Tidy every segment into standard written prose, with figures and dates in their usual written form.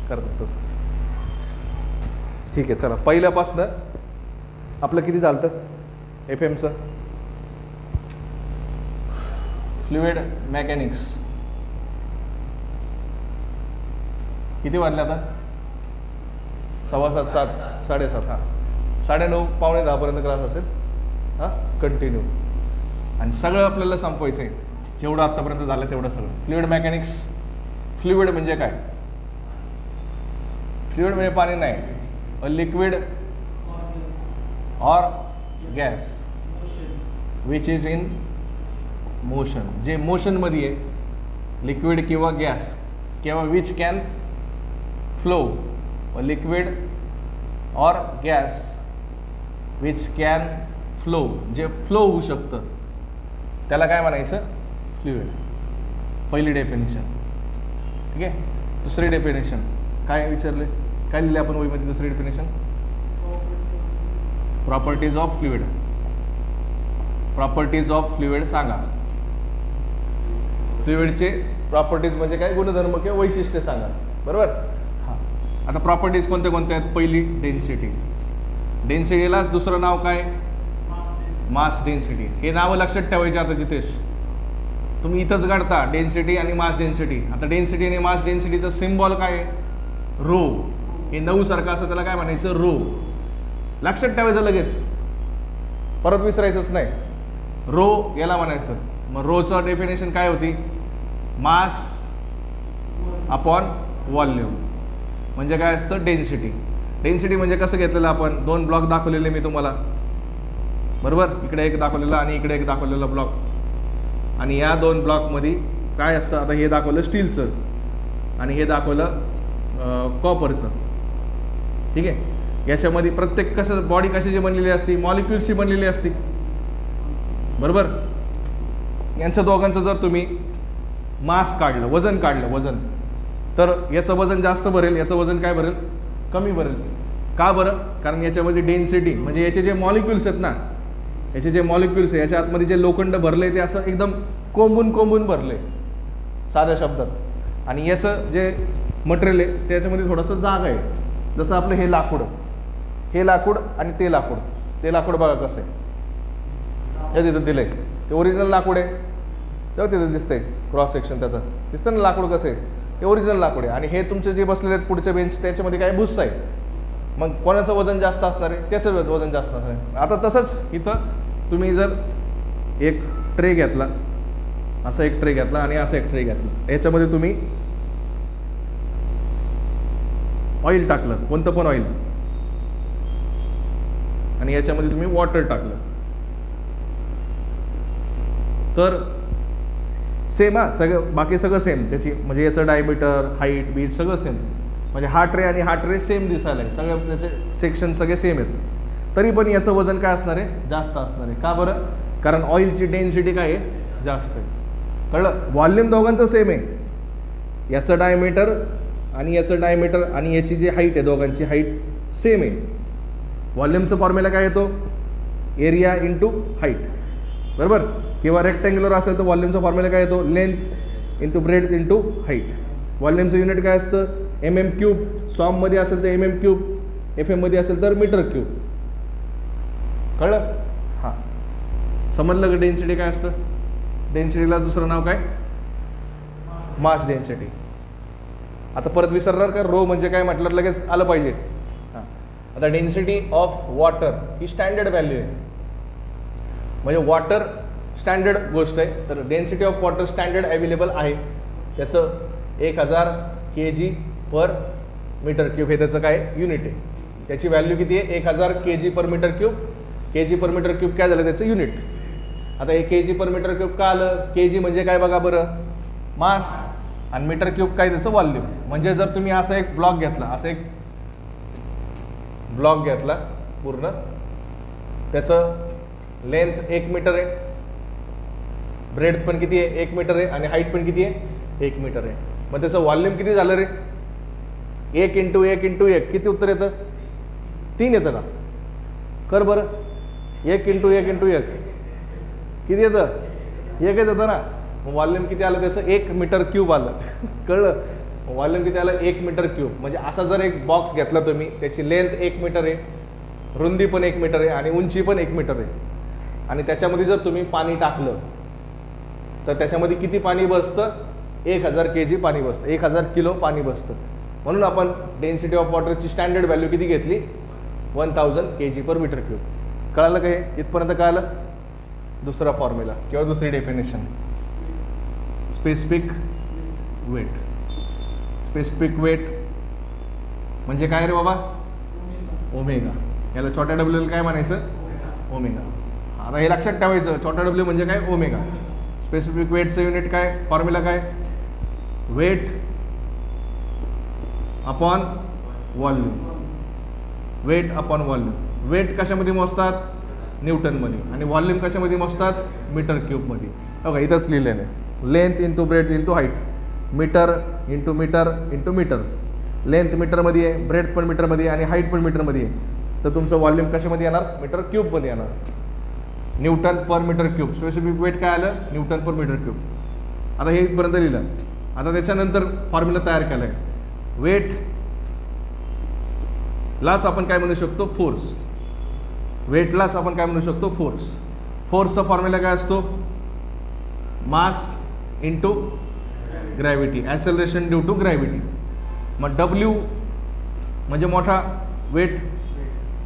करतात तसं. ठीक आहे, चला पहिल्यापासनं आपलं किती चालतं FM चं? फ्लुइड मेकॅनिक्स किती वाजले आता? 7:15 7 7:30 हां 9:30 पावणे 10पर्यंत क्लास असेल हां कंटिन्यू. आणि सगळं आपल्याला संपवायचं आहे, जेवढं आत्तापर्यंत झालं तेवढं सगळं. फ्लुइड मेकॅनिक्स, फ्लुइड म्हणजे काय? फ्लुइड म्हणजे पाणी नाही, a liquid or gas which is in motion, जे मोशनमध्ये आहे, लिक्विड किंवा गॅस किंवा which can flow, a liquid or gas which can flow, जे फ्लो होऊ शकतं त्याला काय म्हणायचं? फ्लुइड. पहिली डेफिनेशन. ठीक आहे. दुसरी डेफिनेशन काय विचारले, काय लिहिले आपण वहीमध्ये? दुसरी definition properties of fluid. Properties of fluid सांगा. फ्लुइडचे प्रॉपर्टीज म्हणजे काय? गुणधर्म किंवा वैशिष्ट्य सांगा. बरोबर. हां, आता प्रॉपर्टीज कोणत्या कोणत्या आहेत? पहिली डेन्सिटी. डेन्सिटीलाच दुसरं नाव काय? Mass density. हे नावं लक्षात ठेवायचे. आता जितेश तुम्ही इथंच काढता डेन्सिटी आणि मास डेन्सिटी. आता डेन्सिटी आणि मास डेन्सिटीचं सिम्बॉल काय आहे? रो. हे 9 सारखं असं, त्याला काय म्हणायचं? रो. लक्षात ठेवायचं लगेच, परत विसरायचंच नाही. रो याला म्हणायचं. मग रोचं डेफिनेशन काय होती? मास अपॉन व्हॉल्यूम. म्हणजे काय असतं? डेन्सिटी. डेन्सिटी म्हणजे कसं घेतलेलं आपण? 2 ब्लॉक दाखवलेले मी तुम्हाला. बरोबर. इकडे एक दाखवलेला आणि इकडे एक दाखवलेला ब्लॉक. आणि या 2 ब्लॉकमध्ये काय असतं? आता हे दाखवलं स्टीलचं आणि हे दाखवलं कॉपरचं. ठीक आहे. याच्यामध्ये प्रत्येक कसं बॉडी कशाची बनलेली असते? मॉलिक्युल्सची बनलेली असते. बरोबर. यांच्या दोघांचं जर तुम्ही मास काढलं, वजन काढलं, वजन, तर याचं वजन जास्त भरेल, याचं वजन काय भरेल? कमी भरेल. का बरं? कारण याच्यामध्ये डेन्सिटी म्हणजे याचे जे मॉलिक्युल्स आहेत ना, याचे जे मॉलिक्युल्स आहे याच्या आतमध्ये जे लोखंड भरले ते असं एकदम कोंबून कोंबून भरले साध्या शब्दात. आणि याचं जे मटेरियल आहे त्याच्यामध्ये थोडंसं जागा आहे. जसं आपलं हे लाकूड, हे लाकूड आणि ते लाकूड. ते लाकूड बघा कसं आहे, हे तिथं दिलं आहे, ते ओरिजिनल लाकूड आहे. तेव्हा तिथं दिसतंय क्रॉस सेक्शन त्याचं, दिसतं ना लाकूड कसं आहे, ते ओरिजिनल लाकूड आहे. आणि हे तुमचे जे बसलेले आहेत पुढचे बेंच त्याच्यामध्ये काय भुस्सा आहे. मग कोणाचं वजन जास्त असणार आहे? त्याचं वजन जास्त असणार आहे. आता तसंच इथं तुम्ही जर एक ट्रे घेतला, असा एक ट्रे घेतला आणि असा एक ट्रे घेतला, याच्यामध्ये तुम्ही ऑइल टाकलं, कोणतं पण ऑइल, आणि याच्यामध्ये तुम्ही वॉटर टाकलं, तर सेम. हा सगळं बाकी सगळं सेम त्याची, म्हणजे याचं डायमीटर, हाईट, बीट सगळं सेम. म्हणजे हा ट्रे आणि हा ट्रे सेम दिसायला आहे, सगळे त्याचे सेक्शन सगळे सेम आहेत. तरी पण याचं वजन काय असणार आहे? जास्त असणार आहे. का बरं? कारण ऑइलची डेन्सिटी काय आहे? जास्त आहे. कळलं? व्हॉल्यूम दोघांचं सेम आहे. याचं डायमीटर आणि याचं डायमीटर आणि याची जी हाईट आहे दोघांची हाईट सेम आहे. व्हॉल्यूमचं फॉर्म्युला काय येतो? Area into height. बरोबर. किंवा रेक्टँग्युलर असेल तर व्हॉल्यूमचा फॉर्म्युला काय येतो? Length into breadth into height. व्हॉल्यूमचं युनिट काय असतं? mm³. सॉममध्ये असेल तर mm³, FM असेल तर मीटर क्यूब. कळलं? हां, समजलं का? डेन्सिटी काय असतं? डेन्सिटीला दुसरं नाव काय? Mass density. आता परत विसरणार का? रो म्हणजे काय म्हटलं लगेच आलं पाहिजे. हां, आता density of water he standard value आहे. म्हणजे वॉटर स्टँडर्ड गोष्ट आहे, तर density of water standard available आहे. त्याचं 1000 kg पर मीटर क्यूब हे त्याचं काय युनिट आहे. त्याची व्हॅल्यू किती आहे? 1000 kg per metre cube. kg per metre cube काय झालं त्याचं युनिट. आता हे kg पर मीटर क्यूब का आलं? kg म्हणजे काय बघा बरं? मास. आणि मीटर क्यूब काय त्याचं? व्हॉल्यूम. म्हणजे जर तुम्ही असा एक ब्लॉक घेतला, असा एक ब्लॉक घेतला पूर्ण, त्याचं लेंथ 1 मीटर आहे, ब्रेड्थ पण किती आहे? 1 मीटर आहे, आणि हाईट पण किती आहे? 1 मीटर आहे. मग त्याचं व्हॉल्यूम किती झालं रे? 1 × 1 × 1 किती उत्तर येतं? 3 येतं का? कर बरं. 1 × 1 × 1 किती येतं? 1च येतं ना. मग व्हॉल्यूम किती आलं त्याचं? 1 मीटर क्यूब आलं. कळलं? वॉल्यूम किती आलं 1 मीटर क्यूब. म्हणजे असा जर एक बॉक्स घेतला तुम्ही, त्याची लेंथ 1 मीटर आहे, रुंदी पण 1 मीटर आहे आणि उंची पण 1 मीटर आहे, आणि त्याच्यामध्ये जर तुम्ही पाणी टाकलं तर त्याच्यामध्ये किती पाणी बसतं? 1000 kg पाणी बसतं, 1000 किलो पाणी बसतं. म्हणून आपण डेन्सिटी ऑफ वॉटरची स्टँडर्ड व्हॅल्यू किती घेतली? 1000 kg/m3. कळालं का? हे इथपर्यंत कळालं? दुसरा फॉर्म्युला किंवा दुसरी definition, specific weight. Specific weight म्हणजे काय रे बाबा? ओमेगा. याला छोट्या डब्ल्यूला काय म्हणायचं? ओमेगा. आता हे लक्षात ठेवायचं, छोटा डब्ल्यू म्हणजे काय? ओमेगा. स्पेसिफिक वेटचं युनिट काय? फॉर्म्युला काय? Weight upon volume. Weight upon volume. Weight कशामध्ये मोजतात? न्यूटनमध्ये. आणि व्हॉल्यूम कशामध्ये मोजतात? मीटर क्यूबमध्ये. बघा इथंच लिहिलेलं आहे, length into breadth into height. Metre into metre into metre. Length मीटरमध्ये आहे, ब्रेथ पण मीटरमध्ये आहे आणि हाईट पण मीटरमध्ये आहे. तर तुमचं व्हॉल्यूम कशामध्ये येणार? मीटर क्यूबमध्ये येणार. Newton per metre cube. Specific weight काय आलं? Newton per metre cube. आता हे इथपर्यंत लिहिलं. आता त्याच्यानंतर फॉर्म्युला तयार केला आहे. वेट लाच आपण काय म्हणू शकतो? फोर्स. वेटलाच आपण काय म्हणू शकतो? फोर्स. फोर्सचा फॉर्म्युला काय असतो? Mass into gravity, acceleration due to gravity. मग डब्ल्यू म्हणजे मोठा वेट.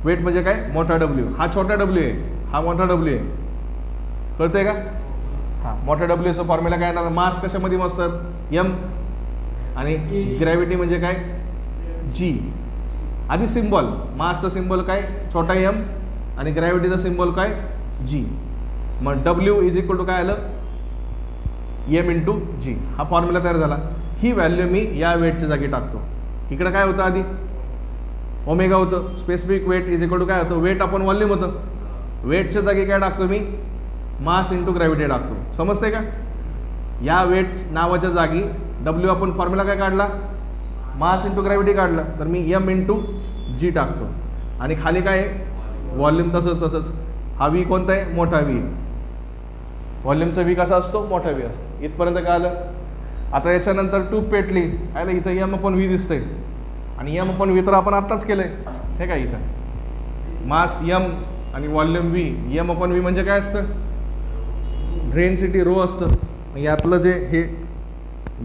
वेट म्हणजे काय? मोठा डब्ल्यू. हा छोटा डब्ल्यू आहे, हा मोठा डब्ल्यू आहे. कळतंय का? हां, मोठ्या डब्ल्यूचा फॉर्म्युला काय येणार? मास कशामध्ये मोजतात? एम. आणि ग्रॅव्हिटी म्हणजे काय? जी. आधी सिम्बॉल, मासचा सिम्बॉल काय? छोटा एम आणि ग्रॅव्हिटीचा सिम्बॉल काय? जी. मग डब्ल्यू इज इक्वल टू काय आलं? एम इंटू जी. हा फॉर्म्युला तयार झाला. ही व्हॅल्यू मी या वेटच्या जागी टाकतो. इकडं काय होतं? आधी ओमेगा होतं. Specific weight is equal to काय होतं? वेट अपॉन व्हॉल्यूम होतं. वेटच्या जागी काय टाकतो मी? मास इंटू ग्रॅव्हिटी टाकतो. समजतंय का? या वेट नावाच्या जागी डब्ल्यू आपण फॉर्म्युला काय काढला? मास इंटू ग्रॅव्हिटी काढला. तर मी एम इंटू जी टाकतो. आणि खाली काय आहे? व्हॉल्यूम. तसंच हा व्ही कोणता आहे? मोठा व्ही. व्हॉल्यूमचा व्ही कसा असतो? मोठा व्ही असतो. इथपर्यंत काय आलं? आता याच्यानंतर ट्यूब पेटली आहे ना, इथं एम अपन व्ही दिसतंय आणि एम अपन व्ही तर आपण आत्ताच केलंय. हे काय? इथं मास एम आणि volume V. M upon V म्हणजे काय असतं? डेन्सिटी रो असतं. यातलं जे हे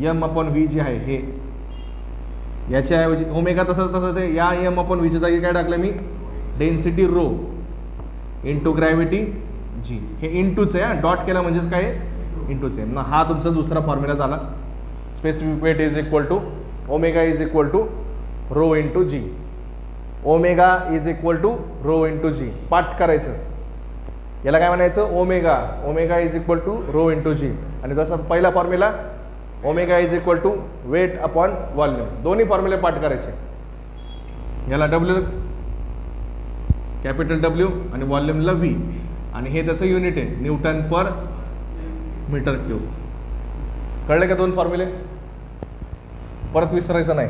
एम अपन व्ही जे आहे हे, याच्याऐवजी ओमेगा तसंच आहे. या एम अपन व्हीच्या जागी काय टाकलं मी? डेन्सिटी रो इंटू ग्रॅव्हिटी जी. हे इंटूच आहे, डॉट केला म्हणजेच काय? इंटूच आहे ना. हा तुमचा दुसरा फॉर्म्युला झाला. Specific weight is equal to omega is equal to rho into G. Omega is equal to rho into G. पाठ करायचं. याला काय म्हणायचं? Omega. Omega is equal to rho into G. आणि जसं पहिला formula omega is equal to weight upon volume. दोन्ही फॉर्म्युले पाठ करायचे. याला डब्ल्यू कॅपिटल डब्ल्यू आणि व्हॉल्यूमला व्ही. आणि हे त्याचं युनिट आहे न्यूटन पर मीटर क्यूब. कळले का? दोन फॉर्म्युले. परत विसरायचं नाही.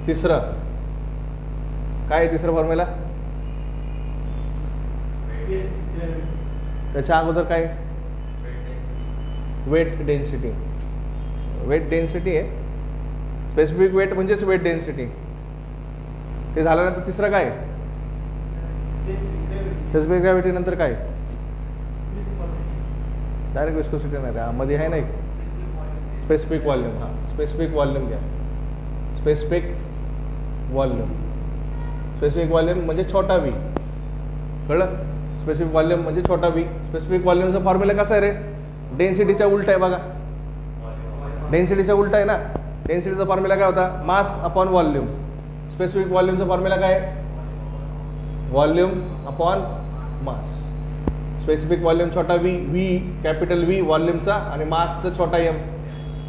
तिसरं काय आहे? तिसरं फॉर्म्युला त्याच्या अगोदर काय? Weight density. वेट डेन्सिटी आहे. स्पेसिफिक वेट म्हणजेच वेट डेन्सिटी. ते झाल्यानंतर तिसरं काय? Specific gravity. नंतर काय? डायरेक्ट विस्कोसिटी नाही, त्यामध्ये आहे ना एक स्पेसिफिक व्हॉल्यूम. हां, स्पेसिफिक व्हॉल्यूम घ्या. Specific volume. स्पेसिफिक व्हॉल्यूम म्हणजे छोटा व्ही. कळलं? स्पेसिफिक व्हॉल्यूम म्हणजे छोटा व्ही. स्पेसिफिक व्हॉल्यूमचा फॉर्म्युला कसा आहे रे? डेन्सिटीच्या उलटा आहे. बघा, डेन्सिटीच्या उलटा आहे ना. डेन्सिटीचा फॉर्म्युला काय होता? Mass upon volume. स्पेसिफिक व्हॉल्यूमचा फॉर्म्युला काय आहे? Volume upon mass. Specific volume छोटा व्ही, व्ही कॅपिटल व्ही व्हॉल्यूमचा आणि मासचं छोटा एम.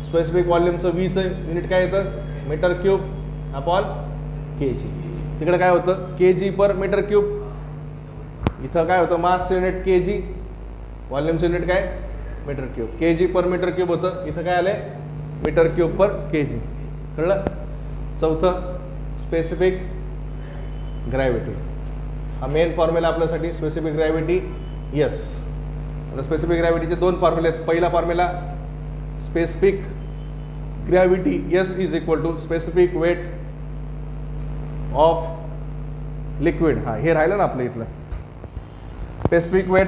स्पेसिफिक व्हॉल्यूमचं व्हीचं युनिट काय येतं? Metre cube upon K G. तिकडे काय होतं? K G per metre cube. इथं काय होतं? मासचं युनिट के जी, व्हॉल्यूमचं युनिट काय? Metre cube. K G per metre cube होतं. इथं काय आलं? मीटर क्यूब पर के जी. कळलं? चौथं स्पेसिफिक ग्रॅव्हिटी. हा मेन फॉर्म्युला आपल्यासाठी. Specific gravity. यस. आता स्पेसिफिक ग्रॅव्हिटीचे दोन फॉर्म्युले आहेत. पहिला formula specific gravity S is equal to specific weight of liquid. हा हे राहिलं ना आपलं इथलं. स्पेसिफिक वेट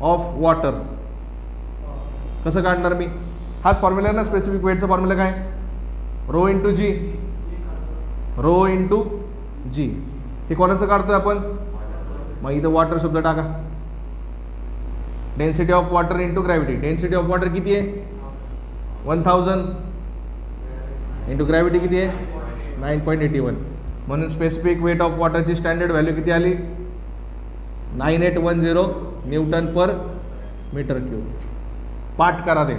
ऑफ वॉटर कसं काढणार मी? हाच फॉर्म्युला आहे ना स्पेसिफिक वेटचा फॉर्म्युला काय? Rho into g. Rho into g. हे कोणाचं काढतोय आपण? मग इथं वॉटर शब्द टाका. Density of water into gravity. Density of water किती आहे? 1000 इंटू ग्रॅव्हिटी किती आहे? 9.81. म्हणून स्पेसिफिक वेट ऑफ वॉटरची स्टँडर्ड व्हॅल्यू किती आली? 9810 न्यूटन पर मीटर क्यूब. पाठ करा ते.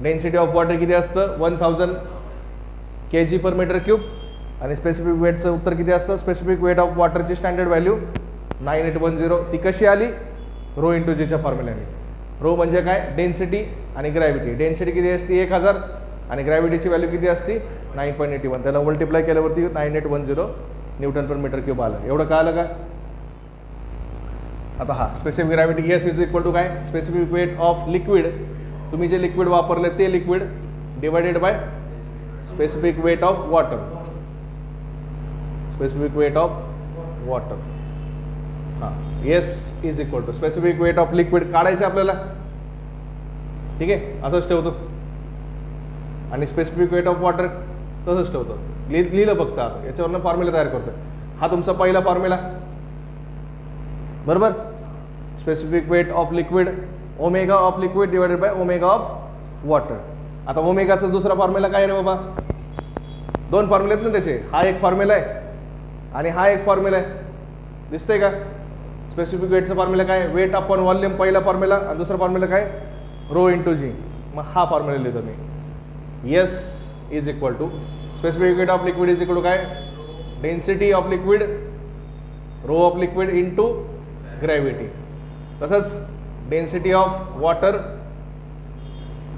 डेन्सिटी ऑफ वॉटर किती असतं? 1000 kg पर मीटर क्यूब. आणि स्पेसिफिक वेटचं उत्तर किती असतं? स्पेसिफिक वेट ऑफ वॉटरची स्टँडर्ड व्हॅल्यू 9810. ती कशी आली? रो इंटू जीच्या फॉर्म्युल्याने. रो म्हणजे काय? डेन्सिटी आणि ग्रॅव्हिटी. डेन्सिटी किती असते? 1000 आणि ग्रॅव्हिटीची व्हॅल्यू किती असते? 9.81. त्याला मल्टिप्लाय केल्यावरती 9810 न्यूटन पर मीटर क्यूब आलं. एवढं कळालं का? आता हा specific gravity S is equal to काय? Specific weight of liquid. तुम्ही जे लिक्विड वापरले ते liquid divided by specific weight of water. Specific weight of water. हां S is equal to specific weight of liquid काढायचं आपल्याला. ठीक आहे, असंच ठेवतो. आणि स्पेसिफिक वेट ऑफ वॉटर तसंच ठेवतो. लिहिलं फक्त. आता याच्यावरनं फॉर्म्युला तयार करतो. हा तुमचा पहिला फॉर्म्युला बरोबर. Specific weight of liquid omega of liquid divided by omega of water. आता ओमेगाचा दुसरा फॉर्म्युला काय रे बाबा? दोन फॉर्म्युले आहेत ना त्याचे. हा एक फॉर्म्युला आहे आणि हा एक फॉर्म्युला आहे. दिसतंय का? स्पेसिफिक वेटचा फॉर्म्युला काय? वेट अपॉन व्हॉल्यूम पहिला फॉर्म्युला. आणि दुसरा फॉर्म्युला काय? Rho into g. मग हा फॉर्म्युला लिहितो मी. S is equal to specific weight of liquid is equal to काय? Density of liquid rho of liquid into gravity. तसंच density of water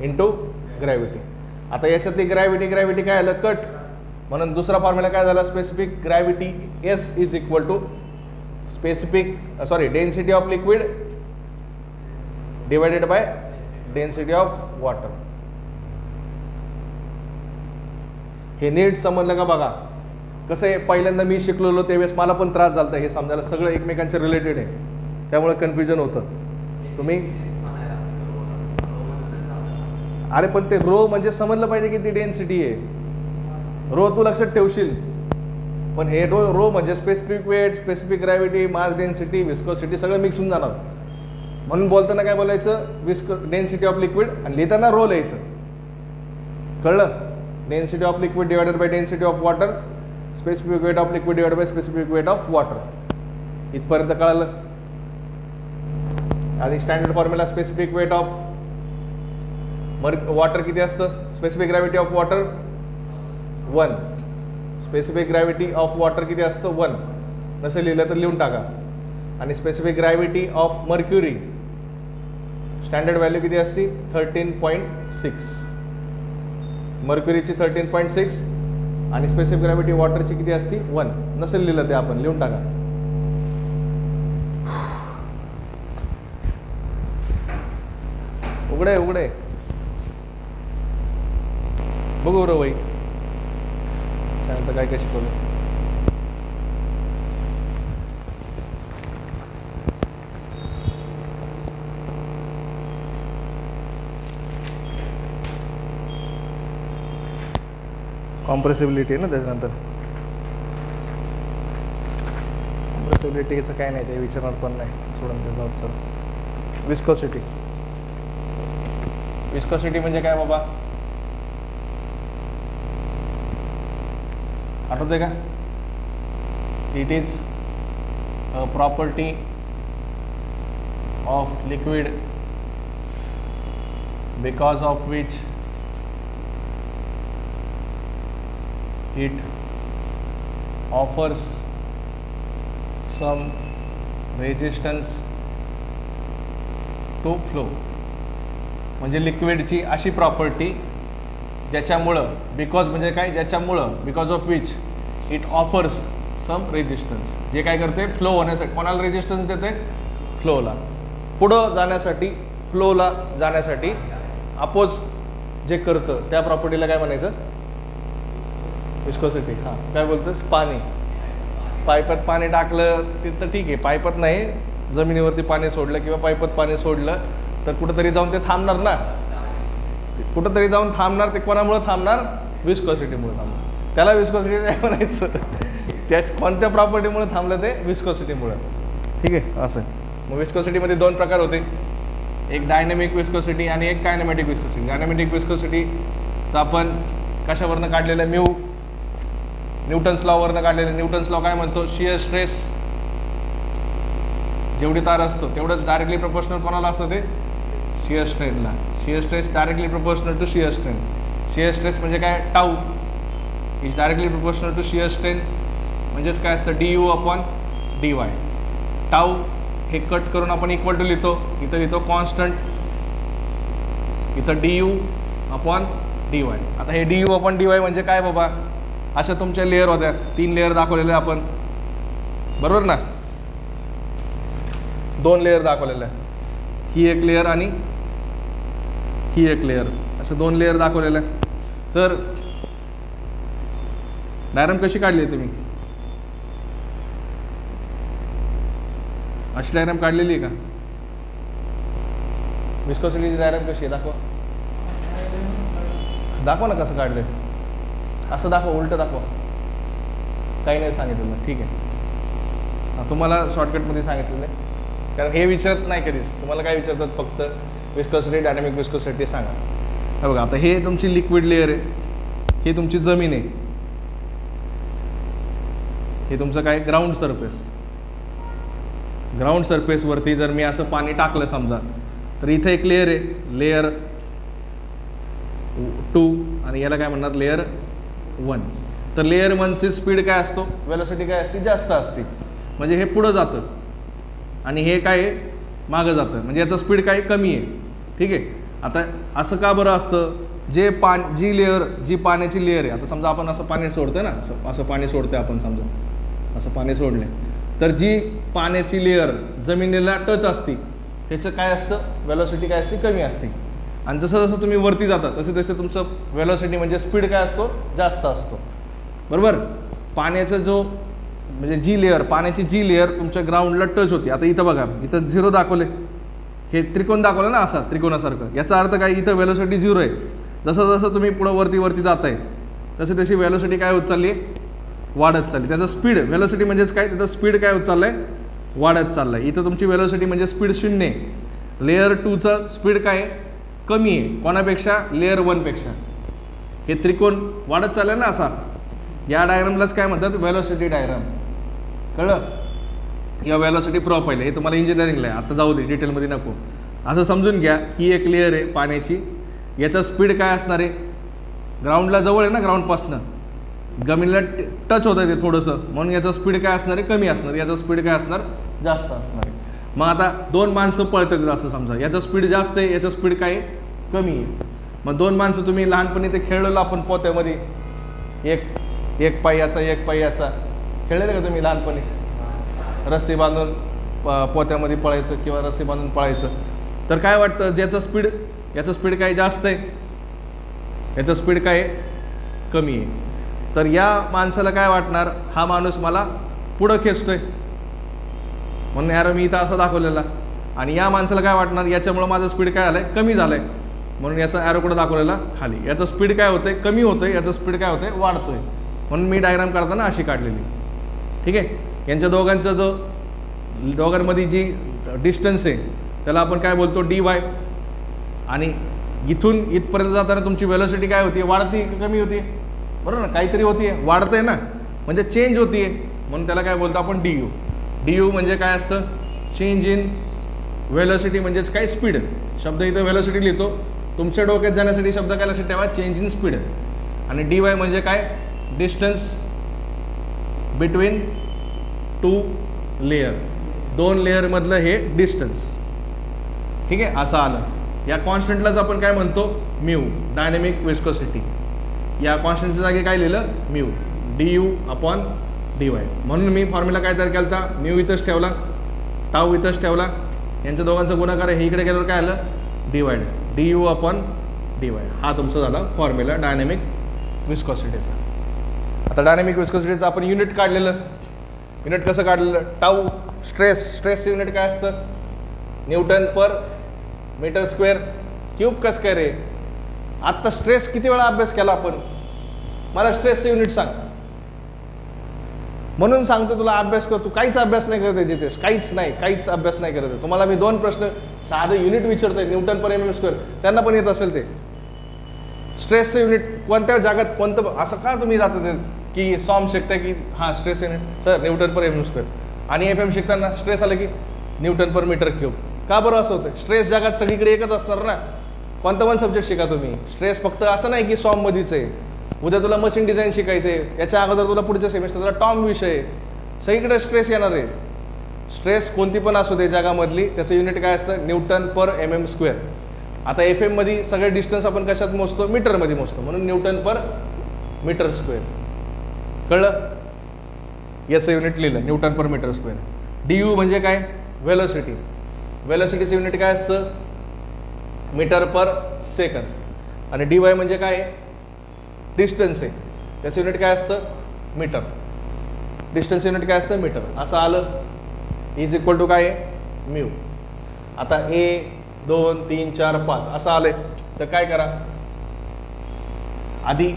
into gravity. आता याच्यातली ग्रॅव्हिटी काय आलं? कट. म्हणून दुसरा फॉर्म्युला काय झाला? Specific gravity S is equal to density of liquid divided by density of water. हे नीट समजलं का? बघा कसं आहे. पहिल्यांदा मी शिकलेलो त्यावेळेस मला पण त्रास झाला हे समजायला. सगळं एकमेकांच्या रिलेटेड आहे, त्यामुळे कन्फ्युजन होतं. तुम्ही अरे पण ते रो म्हणजे समजलं पाहिजे की ती डेन्सिटी आहे. रो तू लक्षात ठेवशील, पण हे रो म्हणजे specific weight, specific gravity, mass density, viscosity सगळं मिक्स होऊन जाणार. म्हणून बोलताना काय बोलायचं? डेन्सिटी ऑफ लिक्विड आणि लिहिताना रो लिहायचं. कळलं? Density of liquid divided by density of water. Specific weight of liquid divide by specific weight of water. इथपर्यंत कळालं? आणि standard formula specific weight of water किती असतं? Specific gravity of water 1. Specific gravity of water किती असतं? 1. नसेल लिहिलं तर लिहून टाका. आणि specific gravity of mercury standard value किती असते? 13.6. मर्क्युरीची 13.6 आणि स्पेसिफिक ग्रॅव्हिटी वॉटरची किती असती? 1. नसेल लिहिलं ते आपण लिहून टाका. उघडे बघू रो भाई त्यानंतर काय शिकवलं. कॉम्प्रेसिबिलिटी आहे ना त्याच्यानंतर. कॉम्प्रेसिबिलिटीचं काय नाही, ते विचारणार पण नाही, सोडून ते जाऊ. सर विस्कोसिटी म्हणजे काय बाबा? आठवते का? It is a property of liquid because of which it offers some resistance to flow. म्हणजे लिक्विडची अशी प्रॉपर्टी ज्याच्यामुळं, बिकॉज म्हणजे काय? ज्याच्यामुळं, because of which it offers some resistance. जे काय करते? फ्लो होण्यासाठी. कोणाला रेजिस्टन्स देते? फ्लोला. पुढं जाण्यासाठी, फ्लोला जाण्यासाठी अपोज जे करतं त्या प्रॉपर्टीला काय म्हणायचं? विस्कोसिटी. हां, काय बोलतोस? पाणी. पाईपात पाणी टाकलं तिथं ठीक आहे, पाईपात नाही, जमिनीवरती पाणी सोडलं किंवा पाईपात पाणी सोडलं तर कुठंतरी जाऊन ते थांबणार ना, कुठंतरी जाऊन थांबणार. ते कोणामुळे थांबणार? विस्कोसिटीमुळे थांबणार. त्याला विस्कोसिटी नाही म्हणायचं. त्या कोणत्या प्रॉपर्टीमुळे थांबलं? ते विस्कोसिटीमुळे. ठीक आहे, असं. मग विस्कोसिटीमध्ये दोन प्रकार होते, एक डायनॅमिक विस्कोसिटी आणि एक कायनेमॅटिक विस्कोसिटी. डायनॅमिक विस्कोसिटीचं आपण कशावरनं काढलेलं आहे? न्यूटन्स लॉवरनं काढलेलं. न्यूटन्स लॉ काय म्हणतो? शियर स्ट्रेस जेवढी तार असतो तेवढंच डायरेक्टली प्रोपोर्शनल कोणाला असतं? ते शियर स्ट्रेनला. Shear stress directly proportional to shear strain. Shear stress म्हणजे काय? Tau is directly proportional to shear strain. म्हणजेच काय असतं? du/dy. टाऊ हे कट करून आपण इक्वल टू लिहितो, इथं लिहितो कॉन्स्टंट, इथं du/dy. आता हे du/dy म्हणजे काय बाबा? अशा तुमच्या लेअर होत्या, 3 लेअर दाखवलेल्या आपण, बरोबर ना? 2 लेअर दाखवलेल्या, ही एक लेअर आणि ही एक लेअर, अशा 2 लेअर दाखवलेल्या. तर डायग्राम कशी काढली आहे तुम्ही? अशी डायग्राम काढलेली आहे का? विस्कोसिटीची डायग्राम कशी आहे? दाखवा ना कसं काढलंय. असं दाखवा, उलटं दाखवा. काही नाही सांगितलं, ठीक आहे. तुम्हाला शॉर्टकटमध्ये सांगितलेलं आहे, कारण हे विचारत नाही कधीच. तुम्हाला काय विचारतात? फक्त विस्कोसिटी, डायनॅमिक विस्कोसिटी सांगा. हे बघा, आता हे तुमची लिक्विड लेअर आहे, हे तुमची जमीन आहे, हे तुमचं काय? Ground surface. ग्राउंड सरफेसवरती जर मी असं पाणी टाकलं समजा, तर इथे एक लेअर आहे, लेअर 2, आणि याला काय म्हणणार? लेअर 1. तर लेअर 1ची स्पीड काय असतो? वेलोसिटी काय असते? जास्त असते. म्हणजे हे पुढं जातं आणि हे काय? मागं जातं. म्हणजे याचं स्पीड काय? कमी आहे. ठीक आहे. आता असं का बरं असतं? जी लेअर, जी पाण्याची लेअर आहे, आता समजा आपण असं पाणी सोडतोय ना, असं पाणी सोडतोय आपण, समजा असं पाणी सोडले, तर जी पाण्याची लेअर जमिनीला टच असते त्याचं काय असतं? वेलोसिटी काय असते? कमी असते. आणि जसं जसं तुम्ही वरती जाता तसे तसे तुमचं वेलोसिटी म्हणजे स्पीड काय असतो? जास्त असतो, बरोबर? पाण्याचा जो म्हणजे जी लेअर, पाण्याची जी लेअर तुमच्या ग्राउंडला टच होती, आता इथं बघा, इथं 0 दाखवले, हे त्रिकोण दाखवलं ना असा त्रिकोणासारखं, याचा अर्थ काय? इथं वेलोसिटी 0 आहे. जसं जसं तुम्ही पुढं वरती जाताय तसे तशी वेलोसिटी काय होत चालली आहे? वाढत चालली. त्याचं स्पीड, वेलोसिटी म्हणजेच काय? त्याचं स्पीड काय होत चाललं आहे? वाढत चाललं आहे. इथं तुमची वेलोसिटी म्हणजे स्पीड 0 आहे. लेअर 2चं स्पीड काय आहे? कमी आहे. कोणापेक्षा? लेअर 1पेक्षा. हे त्रिकोण वाढत चाललं ना असा, या डायग्रामलाच काय म्हणतात? Velocity diagram. कळलं? या वेलोसिटी प्रोफाईल हे तुम्हाला इंजिनिअरिंगला आहे, आता जाऊ दे, डिटेलमध्ये नको. असं समजून घ्या, ही एक लेअर आहे पाण्याची, याचा स्पीड काय असणार आहे? ग्राउंडला जवळ आहे ना, ग्राउंडपासनं जमिनीला टच होतं ते थोडंसं, म्हणून याचं स्पीड काय असणार आहे? कमी असणार. याचं स्पीड काय असणार? जास्त असणार आहे. मग आता 2 माणसं पळतात असं समजा, याचं स्पीड जास्त आहे, याचं स्पीड काय? कमी आहे. मग 2 माणसं तुम्ही लहानपणी ते खेळलेलं आपण पोत्यामध्ये, एक पाय याचा एक पाय याचा, खेळलेलं का तुम्ही लहानपणी? रस्सी बांधून पोत्यामध्ये पळायचं किंवा रस्सी बांधून पळायचं. तर काय वाटतं? ज्याचं स्पीड, याचं स्पीड काय? जास्त आहे, याचं स्पीड काय? कमी आहे. तर या माणसाला काय वाटणार? हा माणूस मला पुढं खेचतोय, म्हणून यार मी इथं असं दाखवलेला. आणि या माणसाला काय वाटणार? याच्यामुळं माझं स्पीड काय झालं आहे? कमी झालं आहे, म्हणून याचा ॲरो कुठं दाखवलेला? खाली. याचं स्पीड काय होतं? कमी होतं आहे, याचं स्पीड काय होतं? वाढतोय. म्हणून मी डायग्राम काढताना अशी काढलेली. ठीक आहे. यांच्या दोघांचा जो दोघांमध्ये जी डिस्टन्स आहे त्याला आपण काय बोलतो? dy. आणि इथून इथपर्यंत जाताना तुमची वेलोसिटी काय होती? वाढती की कमी होती? बरोबर ना, काहीतरी होती आहे, वाढतंय ना, म्हणजे चेंज होती आहे, म्हणून त्याला काय बोलतो आपण? du. du म्हणजे काय असतं? चेंज इन वेलोसिटी म्हणजेच काय? स्पीड. शब्द इथं वेलोसिटी लिहितो, तुमच्या डोक्यात जाण्यासाठी शब्द काय लक्षात ठेवा? Change in speed. आणि dy म्हणजे काय? डिस्टन्स बिटवीन 2 लेअर, 2 लेअरमधलं हे डिस्टन्स. ठीक आहे, असं आलं. या कॉन्स्टंटलाच आपण काय म्हणतो? Mu, dynamic viscosity. या कॉन्स्टंटच्या जागी काय लिहिलं? Mu, du/dy. म्हणून मी फॉर्म्युला काय तयार केला होता? म्यू इथंच ठेवला, टाऊ इथंच ठेवला, यांच्या दोघांचा गुणाकार आहे, हे इकडे गेल्यावर काय आलं? Divide, du/dy. dy. हा तुमचा झाला फॉर्म्युला डायनॅमिक विस्कॉसिटीचा. आता डायनॅमिक विस्कॉसिटीचं आपण युनिट काढलेलं. युनिट कसं काढलेलं? टाऊ स्ट्रेसचं युनिट काय असतं? Newton per metre square cube. कसं काय रे? आत्ता स्ट्रेस किती वेळा अभ्यास केला आपण? मला स्ट्रेसचं युनिट सांग. म्हणून सांगतो तुला अभ्यास कर. तू काहीच अभ्यास नाही करत आहे जितेश, काहीच अभ्यास नाही करत आहे. तुम्हाला मी 2 प्रश्न साधं युनिट विचारतोय, न्यूटन पर mm स्क्वेअर, त्यांना पण येत असेल ते. स्ट्रेसचं युनिट कोणत्या जागात कोणतं, असं का तुम्ही जातात की सॉम शिकताय की हां स्ट्रेस युनिट सर न्यूटन पर mm स्क्वेअर, आणि FM शिकताना स्ट्रेस आलं की न्यूटन पर मीटर क्यूब. का बरं असं होतं? स्ट्रेस जगात सगळीकडे एकच असणार ना. कोणता पण सब्जेक्ट शिका तुम्ही, स्ट्रेस फक्त असं नाही की सॉममध्येच आहे. उद्या तुला मशीन डिझाईन शिकायचं आहे, याच्या अगोदर तुला पुढच्या सेमिस्टरला टॉम विषय, सगळीकडे स्ट्रेस येणार आहे. स्ट्रेस कोणती पण असू दे जगामधली, त्याचं युनिट काय असतं? न्यूटन पर mm स्क्वेअर. आता FM मध्ये सगळे डिस्टन्स आपण कशात मोजतो? मीटरमध्ये मोजतो, म्हणून न्यूटन पर मीटर स्क्वेअर. कळलं? याचं युनिट लिहिलं newton per metre square. DU म्हणजे काय? व्हेलोसिटी. व्हेलोसिटीचं युनिट काय असतं? Metre per second. आणि DY म्हणजे काय? डिस्टन्स आहे, त्याचं युनिट काय असतं? मीटर. डिस्टन्स युनिट काय असतं? मीटर. असं आलं. इज इक्वल टू काय आहे? म्यू. आता 1 2 3 4 5 असं आलंय, तर काय करा? आधी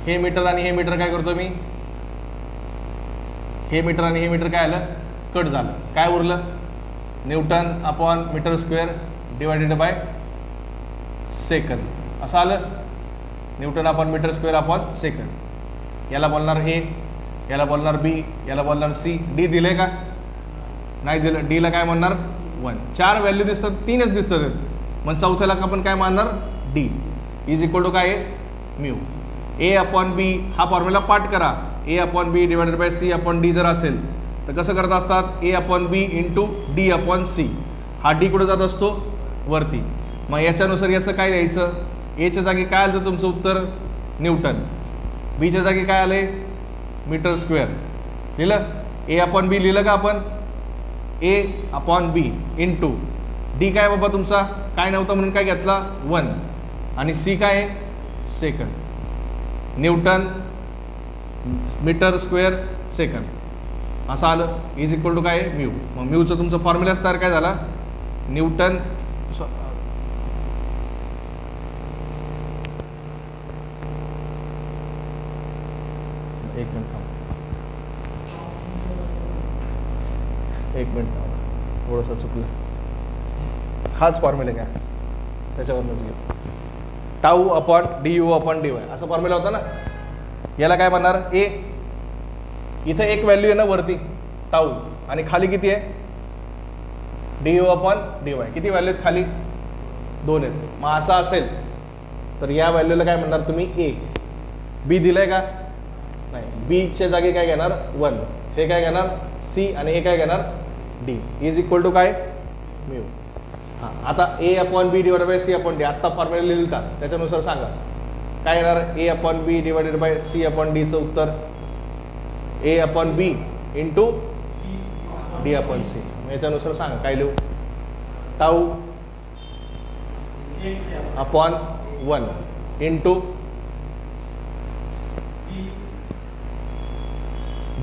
हे मीटर आणि हे मीटर काय करतो मी? हे मीटर आणि हे मीटर काय आलं? कट झालं. काय उरलं? Newton upon metre square divided by second. असं आलं. Newton upon metre square upon second. याला बोलणार A, याला बोलणार B, याला बोलणार C. D दिले का? नाही दिलं. Dला काय म्हणणार? 1. 4 व्हॅल्यू दिसतात, 3च दिसतात. मग चौथ्याला आपण काय मानणार? D इज इक्वल टू काय? म्यू. A अपॉन B हा फॉर्म्युला पाठ करा. A upon B divided by C upon D जर असेल तर कसं करत असतात? A upon B into D upon C. हा D कुठं जात असतो? वरती. मग याच्यानुसार याचं काय लिहायचं? Aच्या जागी काय आलं तर तुमचं उत्तर न्यूटन. Bच्या जागी काय आले? Metre square. लिहिलं? A अपॉन B लिहिलं का आपण? A upon B into D काय बाबा तुमचा? काय नव्हतं म्हणून काय घेतला? 1. आणि C काय आहे? Second. Newton metre square second असं आलं. इज इक्वल टू काय? म्यू. मग म्यूचं तुमचं फॉर्म्युलाच तयार काय झाला? न्यूटन एक मिनिट थोडंसं चुकलं. हाच फॉर्म्युला काय त्याच्यावरच घेऊ. Tau upon DU upon DY असा फॉर्म्युला होता ना. याला काय म्हणणार? A. इथं एक व्हॅल्यू आहे ना वरती टाऊ, आणि खाली किती आहे? DU upon DY. किती व्हॅल्यू आहेत खाली? 2 आहेत. मग असं असेल तर या व्हॅल्यूला काय म्हणणार तुम्ही? A. B दिलंय का? नाही. Bच्या जागी काय घेणार? 1. हे काय घेणार? C. आणि हे काय घेणार? D. इज इक्वल टू काय? म्यू. हां, आता A upon B divided by C upon D आत्ता फॉर्म्युला लिहिलता, त्याच्यानुसार सांगा काय येणार? A upon B divided by C upon Dचं उत्तर A upon B into D upon C. याच्यानुसार सांगा काय लिहू? टाऊ अपॉन 1 इंटू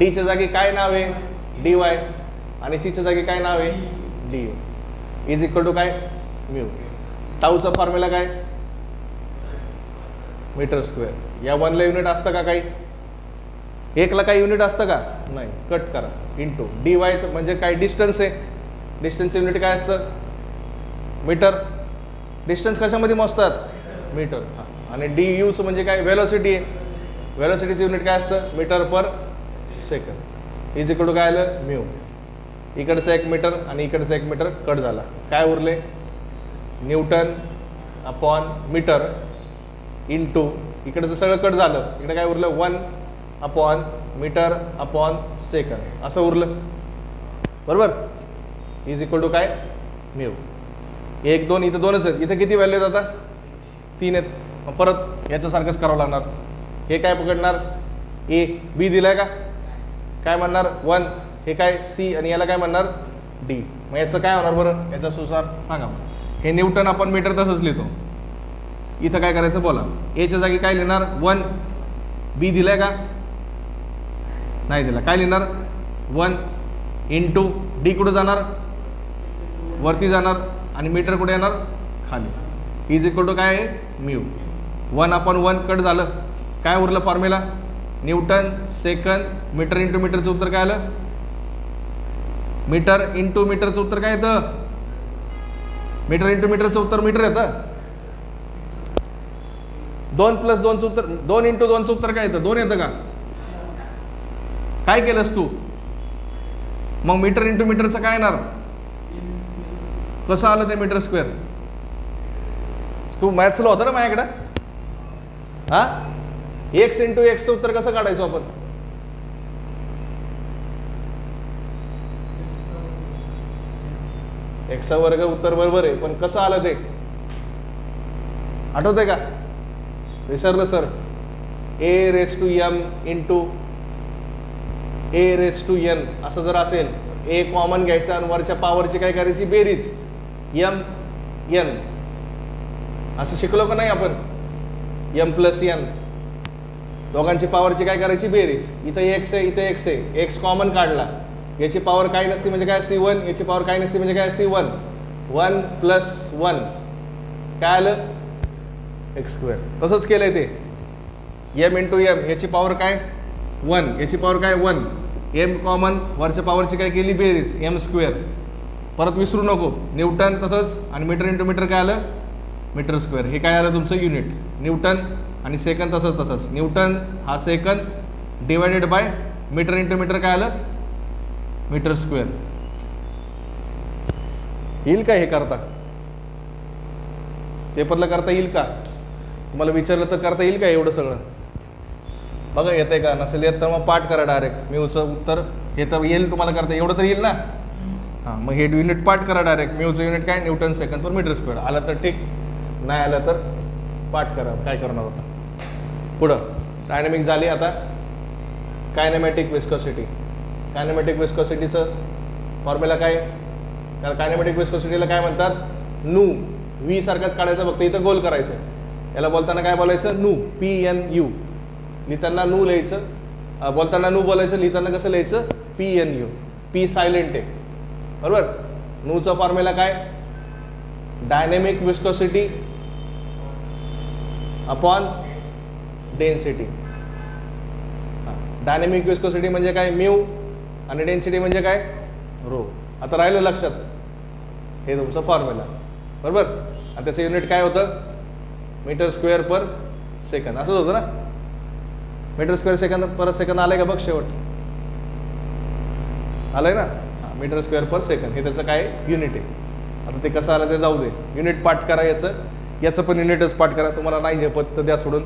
Dच्या जागी काय नाव आहे? DY. आणि Cच्या जागी काय नाव आहे? DU. इज इक्वल टू काय? म्यू. टाऊचा फॉर्म्युला काय? Metre square. या 1ला युनिट असतं का? काही 1ला काही युनिट असतं का? नाही. कट करा. इंटू DYचं म्हणजे काय? डिस्टन्स आहे. डिस्टन्सचं युनिट काय असतं? मीटर. डिस्टन्स कशामध्ये मोजतात? मीटर. हां. आणि DUचं म्हणजे काय? व्हेलोसिटी आहे. व्हेलोसिटीचं युनिट काय असतं? Metre per second. Is equal to काय आलं? म्यू. इकडचं 1 मीटर आणि इकडचं 1 मीटर कट झाला. काय उरले? न्यूटन अपॉन मीटर इंटू इकडचं सगळं कट झालं, इकडे काय उरलं? 1 अपॉन मीटर अपॉन सेकंड असं उरलं. बरोबर. इज इक्वल टू काय? म्यू. 1 2 इथं 2च आहेत. इथं किती व्हॅल्यू आहेत आता? 3 आहेत. मग परत याच्यासारखंच करावं लागणार. हे काय पकडणार? A. B दिलाय का? काय म्हणणार? 1. हे काय? C. आणि याला काय म्हणणार? D. मग याचं काय होणार बरं? याच्यानुसार सांगा. हे न्यूटन आपण मीटर तसंच लिहितो. इथं काय करायचं बोला. एच्या जागी काय लिहिणार 1, बी दिलाय का नाही दिला, काय लिहिणार 1 इंटू डी कुठं जाणार वरती जाणार आणि मीटर कुठे येणार खाली. इज इक्वल टू काय आहे म्यू. 1/1 कट झालं, काय उरलं formula newton second metre into मीटरचं उत्तर काय आलं मीटर इंटू मीटरचं उत्तर काय येतं मीटर इंटू मीटरचं उत्तर मीटर येतं. 2 + 2चं उत्तर 2 × 2चं उत्तर काय येतं 2 येतं का. काय केलंस तू मग मीटर इंटू मीटरचं काय येणार कसं आलं ते मीटर स्क्वेअर. तू मॅथ्सला होता ना माझ्याकडं हा x × xचं उत्तर कसं काढायचो आपण x वर्ग उत्तर बरोबर आहे पण कसं आलं ते आठवतंय का विसरलं सर. a⁻m × a⁻n असं जर असेल a कॉमन घ्यायचा आणि वरच्या पॉवरची काय करायची बेरीज m n असं शिकलो का नाही आपण m + n दोघांची पॉवरची काय करायची बेरीज. इथं x आहे इथं x आहे x कॉमन काढला याची पॉवर काय नसती म्हणजे काय असती 1 याची पॉवर काय नसती म्हणजे काय असती 1 1 + 1 काय आलं x². तसंच केलंय ते m × m याची पॉवर काय 1 याची पॉवर काय 1 m कॉमन वरच्या पॉवरची काय केली बेरीज m². परत विसरू नको न्यूटन तसंच आणि मीटर इंटू मीटर काय आलं मीटर स्क्वेअर. हे काय आलं तुमचं युनिट न्यूटन आणि सेकंद तसंच न्यूटन हा second divided by metre into metre काय आलं मीटर स्क्वेअर. येईल का हे करता पेपरला करता येईल का तुम्हाला विचारलं तर करता येईल का एवढं सगळं बघा येतंय का नसेल येत तर मग पाठ करा डायरेक्ट म्यूचं उत्तर हे तर येईल तुम्हाला करता एवढं तर येईल ना. हां मग हे युनिट पाठ करा डायरेक्ट म्यूचं युनिट काय newton second per metre square. आलं तर ठीक नाही आलं तर पाठ करा काय करणार होता. पुढं डायनॅमिक झाली आता कायनेमॅटिक विस्कोसिटी. कायनेमॅटिक विस्कोसिटीचं फॉर्म्युला काय त्याला कायनेमॅटिक विस्कोसिटीला काय म्हणतात नू व्ही सारखाच काढायचं फक्त इथं गोल करायचं. याला बोलताना काय बोलायचं नू PNU लिहिताना नू लिहायचं बोलताना नू बोलायचं लिहिताना कसं लिहायचं PNU. पी सायलेंट आहे बरोबर. नूचा फॉर्म्युला काय dynamic viscosity upon density. Dynamic viscosity म्हणजे काय म्यू आणि डेन्सिटी म्हणजे काय रो. आता राहिलं लक्षात हे तुमचं फॉर्म्युला बरोबर. आणि त्याचं युनिट काय होतं मीटर स्क्वेअर पर सेकंद असंच होतं ना. Metre square second per second आलंय का बघ शेवट आलंय ना. मीटर स्क्वेअर पर सेकंद हे त्याचं काय युनिट आहे. आता ते कसं आलं ते जाऊ दे युनिट पाठ करा याचं पण युनिटच पाठ करा. तुम्हाला नाही झेपत तर द्या सोडून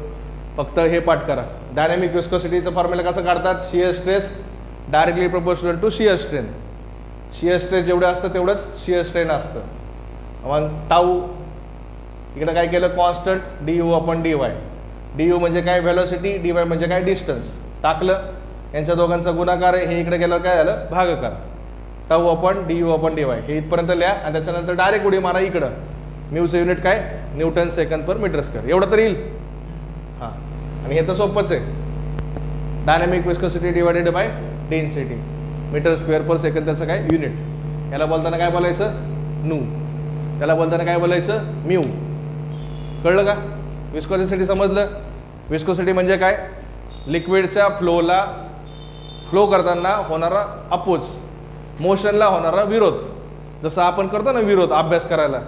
फक्त हे पाठ करा. डायनॅमिक विस्कोसिटीचं फॉर्म्युला कसं काढतात shear stress directly proportional to shear strain. Shear stress जेवढं असतं तेवढंच शियर स्ट्रेन असतं. मग टाऊ इकडे काय केलं कॉन्स्टंट du/dy. du म्हणजे काय व्हेलॉसिटी dy म्हणजे काय डिस्टन्स टाकलं यांच्या दोघांचा गुणाकार आहे. हे इकडे गेलं काय झालं भागाकार τ/du/dy हे इथपर्यंत लिहा आणि त्याच्यानंतर डायरेक्ट उडी मारा इकडं. म्यूचं युनिट काय newton second per metre square एवढं तर येईल. हां आणि हे तर सोपंच आहे dynamic viscosity divided by density metre square per second त्याचं काय युनिट. याला बोलताना काय बोलायचं नू त्याला बोलताना काय बोलायचं म्यू. कळलं का विस्कोसिटी समजलं. विस्कोसिटी म्हणजे काय लिक्विडच्या फ्लो करताना होणारा अपोज मोशनला होणारा विरोध. जसं आपण करतो ना विरोध अभ्यास करायला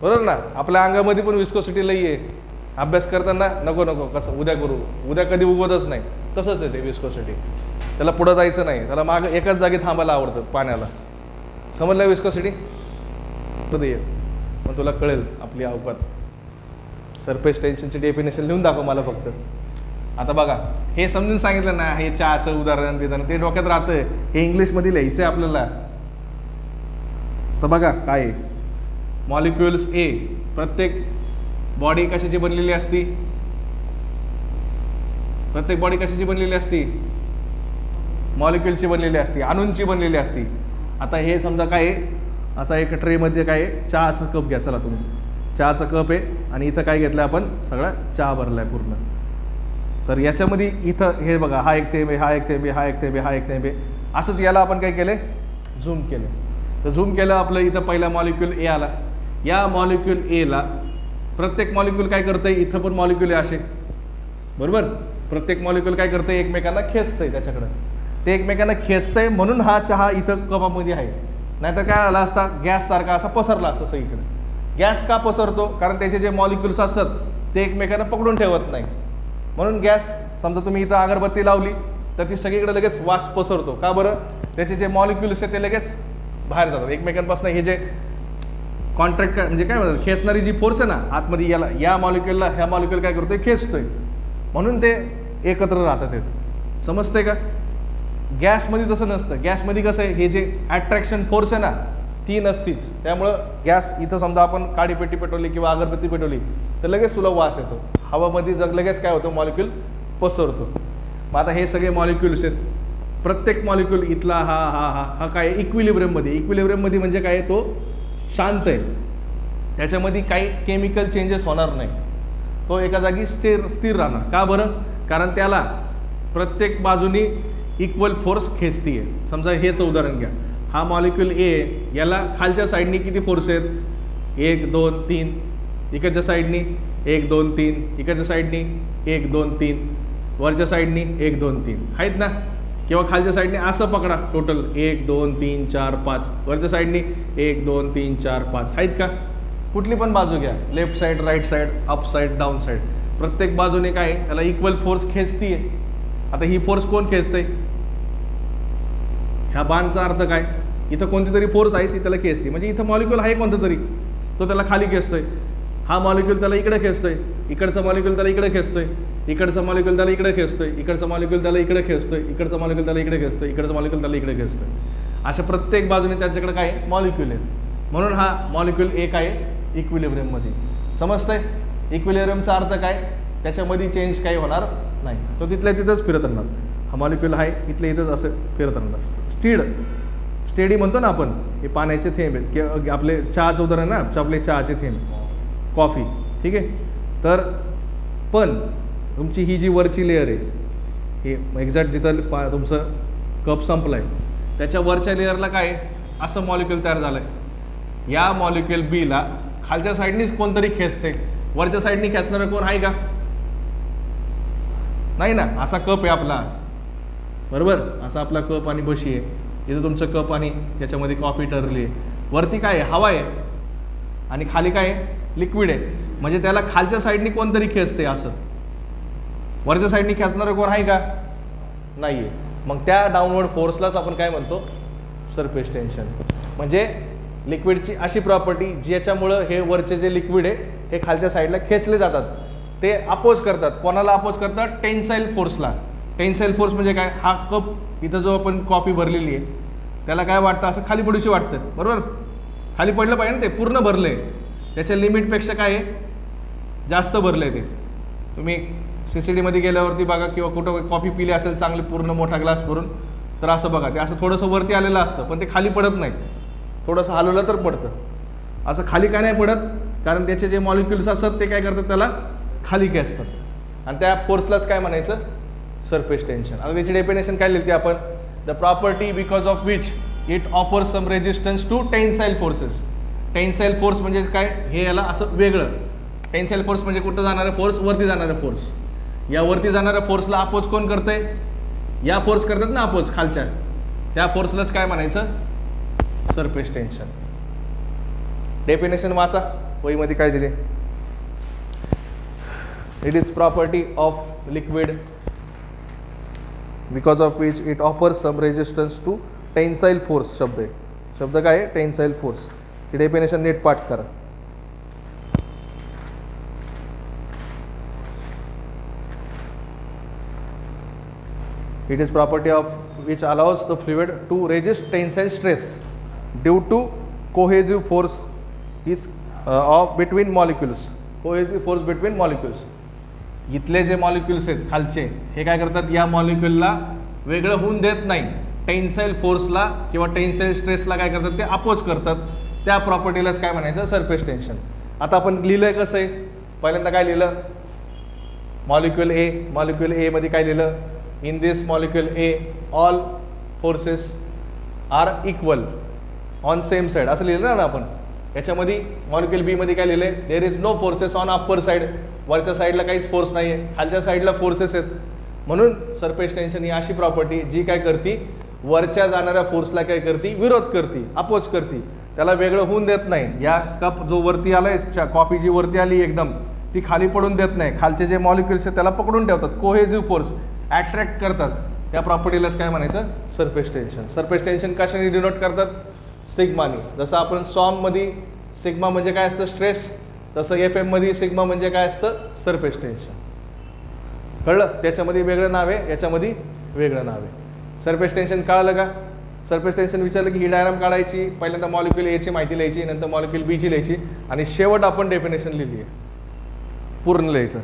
बरोबर ना. आपल्या अंगामध्ये पण विस्कोसिटी लई आहे. अभ्यास करताना नको कसं उद्या करू उद्या कधी उगवतच नाही तसंच आहे ते विस्कोसिटी. त्याला पुढं जायचं नाही त्याला मागं एकाच जागी थांबायला आवडतं पाण्याला. समजलं विस्कोसिटी कधी ये मग तुला कळेल आपली अवकात. सरफेस टेन्शनची डेफिनेशन लिहून दाखव मला फक्त. आता बघा हे समजून सांगितलं ना हे चहाचं उदाहरण देताना ते डोक्यात राहतंय. हे इंग्लिशमध्ये लिहायचं आहे आपल्याला. तर बघा काय मॉलिक्युल्स ए प्रत्येक बॉडी कशाची बनलेली असती प्रत्येक बॉडी कशाची बनलेली असती मॉलिक्युलची बनलेली असती अणूंची बनलेली असती. आता हे समजा काय असा एक ट्रेमध्ये काय चहाचं कप घ्या चला तुम्ही चहाचा कप आहे आणि इथं काय घेतलं आपण सगळा चहा भरला आहे पूर्ण. तर याच्यामध्ये इथं हे बघा हा एक थेंब आहे, हा एक थेंब आहे, हा एक थेंब आहे, हा एक थेंब आहे. असंच याला आपण काय केलं झूम केलं. तर झूम केलं आपलं इथं पहिला मॉलिक्यूल ए आला. या मॉलिक्यूल एला प्रत्येक मॉलिक्यूल काय करतं आहे, इथं पण मॉलिक्यूल आहे असे बरोबर. प्रत्येक मॉलिक्यूल काय करतं आहे, एकमेकांना खेचतंय त्याच्याकडं. ते एकमेकांना खेचतंय म्हणून हा चहा इथं कपामध्ये आहे. नाहीतर काय आला असता गॅससारखा असा पसरला असता सगळीकडे. गॅस का पसरतो, कारण त्याचे जे मॉलिक्यूल्स असतात ते एकमेकांना पकडून ठेवत नाही. म्हणून गॅस समजा तुम्ही इथं अगरबत्ती लावली तर ती सगळीकडे लगेच वास पसरतो. का बरं, त्याचे जे मॉलिक्यूल्स आहेत ते लगेच बाहेर जातात एकमेकांपासून. हे जे कॉन्ट्रॅक्ट म्हणजे काय म्हणतात खेचणारी जी फोर्स आहे ना आतमध्ये, याला या मॉलिक्यूलला ह्या मॉलिक्यूल काय करतोय खेचतोय, म्हणून ते एकत्र राहतात. ते समजतंय का. गॅसमध्ये तसं नसतं. गॅसमध्ये कसं आहे, हे जे अट्रॅक्शन फोर्स आहे ना ती नसतीच. त्यामुळं गॅस इथं समजा आपण काडी पेटी पेटवली किंवा अगरबत्ती पेटवली तर लगेच तुला वास येतो. हवामध्ये लगेच काय होतं मॉलिक्यूल पसरतो. मग आता हे सगळे मॉलिक्यूल्स आहेत. प्रत्येक मॉलिक्यूल इथला हा हा हा हा काय इक्विलिब्रियममध्ये. इक्विलिब्रियममध्ये म्हणजे काय, तो शांत आहे. त्याच्यामध्ये काही केमिकल चेंजेस होणार नाही. तो एका जागी स्थिर राहणार. का बरं, कारण त्याला प्रत्येक बाजूनी इक्वल फोर्स खेचती आहे. समजा हेच उदाहरण घ्या. हा मॉलिक्यूल ए, याला खालच्या साईडनी किती फोर्स आहेत, 1 2 3. इकडच्या साईडनी 1 2 3. इकडच्या साईडनी 1 2 3. वरच्या साईडनी 1 2 3 आहेत ना. किंवा खालच्या साईडने असं पकडा टोटल 1 2 3 4 5. वरच्या साईडनी 1 2 3 4 5 आहेत का. कुठली पण बाजू घ्या, left side, right side, up side, down side, प्रत्येक बाजूने काय त्याला इक्वल फोर्स खेचतीये. आता ही फोर्स कोण खेचतंय, ह्या बाणचा अर्थ काय, इथं कोणती तरी फोर्स आहे ती त्याला खेचते. म्हणजे इथं मॉलिक्यूल आहे कोणतं तरी, तो त्याला खाली खेचतोय. हा मॉलिक्यूल त्याला इकडे खेचतोय, इकडचा मॉलिक्यूल त्याला इकडे खेचतोय, इकडचा मॉलिक्यूल त्याला इकडे खेचतोय, इकडचा मॉलिक्यूल त्याला इकडे खेचतोय, इकडचा मॉलिक्यूल त्याला इकडे खेचतोय, इकडचा मॉलिक्यूल त्याला इकडे खेचतोय. अशा प्रत्येक बाजूने त्याच्याकडे काय मॉलिक्यूल आहेत. म्हणून हा मॉलिक्यूल एक आहे इक्विलिब्रियममध्ये. समजतंय. इक्विलिब्रियमचा अर्थ काय, त्याच्यामध्ये चेंज काही होणार नाही. तो तिथल्या तिथंच फिरत राहणार. हा मॉलिक्यूल आहे इथल्या इथंच असं फिरत राहणार. स्टेडी म्हणतो ना आपण, हे पाण्याचे थेंब आहेत किंवा आपले चहाचं उदाहरण ना, आपले चहाचे थेंब, कॉफी, ठीक आहे. तर पण तुमची ही जी वरची लेअर आहे, हे एक्झॅक्ट जिथं तुमचं कप संपलं आहे त्याच्या वरच्या लेअरला काय असं मॉलिक्यूल तयार झालं आहे. या मॉलिक्यूल बीला खालच्या साईडनीच कोणतरी खेचते. वरच्या साईडनी खेचणारं कोण आहे का, नाही ना. असा कप आहे आपला बरोबर, असा आपला कप आणि बशी आहे. इथं तुमचं कप आणि त्याच्यामध्ये कॉफी ठरली आहे. वरती काय आहे, हवा आहे, आणि खाली काय आहे, लिक्विड आहे. म्हणजे त्याला खालच्या साईडनी कोणतरी खेचते असं. वरच्या साईडनी खेचणारं कोण आहे का, नाही आहे. मग त्या डाऊनवर्ड फोर्सलाच आपण काय म्हणतो, सरफेस टेन्शन. म्हणजे लिक्विडची अशी प्रॉपर्टी ज्याच्यामुळं हे वरचे जे लिक्विड आहे हे खालच्या साईडला खेचले जातात. ते अपोज करतात. कोणाला अपोज करतात, टेन्साईल फोर्सला. टेन्साईल फोर्स म्हणजे काय, हा कप इथं जो आपण कॉफी भरलेली आहे त्याला काय वाटतं, असं खाली पडूशी वाटतं बरोबर. खाली पडलं पाहिजे ना, ते पूर्ण भरलं आहे. त्याच्या लिमिटपेक्षा काय आहे, जास्त भरलं आहे ते. तुम्ही CCD गेल्यावरती बघा किंवा कुठं कॉफी पिली असेल चांगली पूर्ण मोठा ग्लास भरून, तर असं बघा ते असं थोडंसं वरती आलेलं असतं पण ते खाली पडत नाही. थोडंसं हलवलं तर पडतं. असं खाली का नाही पडत, कारण त्याचे जे मॉलिक्युल्स असतात ते काय करतात, त्याला खाली खेचतात. आणि त्या फोर्सलाच काय म्हणायचं, सरफेस टेन्शन. आता त्याची डेफिनेशन काय लिहिली आपण, the property because of which it offers some resistance to tensile forces. Tensile force म्हणजे काय, हे याला असं वेगळं. टेन्साईल फोर्स म्हणजे कुठं जाणारा फोर्स, वरती जाणारा फोर्स. या वरती जाणाऱ्या फोर्सला अपोज कोण करतंय, या फोर्स करतात ना अपोज खालच्या, त्या फोर्सलाच काय म्हणायचं, सरफेस टेन्शन. डेफिनेशन वाचा, वहीमध्ये काय दिले. It is property of liquid because of which it offers some resistance to tensile force. शब्द आहे, शब्द काय आहे, टेन्साईल फोर्स. ती डेफिनेशन नीट पाठ करा. It is property of which allows the fluid to resist tensile stress due to cohesive force is of between molecules. Cohesive force between molecules. इथले जे मॉलिक्युल्स आहेत खालचे, हे काय करतात, या मॉलिक्युलला वेगळं होऊन देत नाही. टेन्साईल फोर्सला किंवा टेन्साईल स्ट्रेसला काय करतात, ते अपोज करतात. त्या प्रॉपर्टीलाच काय म्हणायचं, सरफेस टेन्शन. आता आपण लिहिलंय कसं आहे, पहिल्यांदा काय लिहिलं, मॉलिक्युल ए मध्ये काय लिहिलं, in this molecule a all forces are इक्वल ऑन सेम साईड असं लिहिलं ना आपण. याच्यामध्ये मॉलिक्युल बी मध्ये काय लिहिलंय, there is no forces on upper side, वरच्या साईडला काहीच फोर्स नाही आहे, खालच्या साईडला फोर्सेस आहेत. म्हणून सरफेस टेन्शन ही अशी प्रॉपर्टी जी काय करते, वरच्या जाणाऱ्या फोर्सला काय करते, विरोध करते, अपोज करते, त्याला वेगळं होऊन देत नाही. या कप जो वरती आलाय, कॉफी जी वरती आली एकदम, ती खाली पडून देत नाही, खालचे जे मॉलिक्युल्स आहेत त्याला पकडून ठेवतात, कोहेजिव्ह फोर्स अट्रॅक्ट करतात. त्या प्रॉपर्टीलाच काय म्हणायचं, सरफेस टेन्शन. सरफेस टेन्शन कशाने डिनोट करतात, सिग्मानी. जसं आपण सॉम मध्ये सिग्मा म्हणजे काय असतं, स्ट्रेस, तसं FM मध्ये सिग्मा म्हणजे काय असतं, सरफेस टेन्शन. कळलं, त्याच्यामध्ये वेगळं नाव आहे, याच्यामध्ये वेगळं नाव आहे. सरफेस टेन्शन कळलं का. सरफेस टेन्शन विचारलं की ही डायग्राम काढायची, पहिल्यांदा मॉलिक्युल ए ची माहिती लिहायची, नंतर मॉलिक्युल बी ची लिहायची, आणि शेवट आपण डेफिनेशन लिहिली आहे, पूर्ण लिहायचं.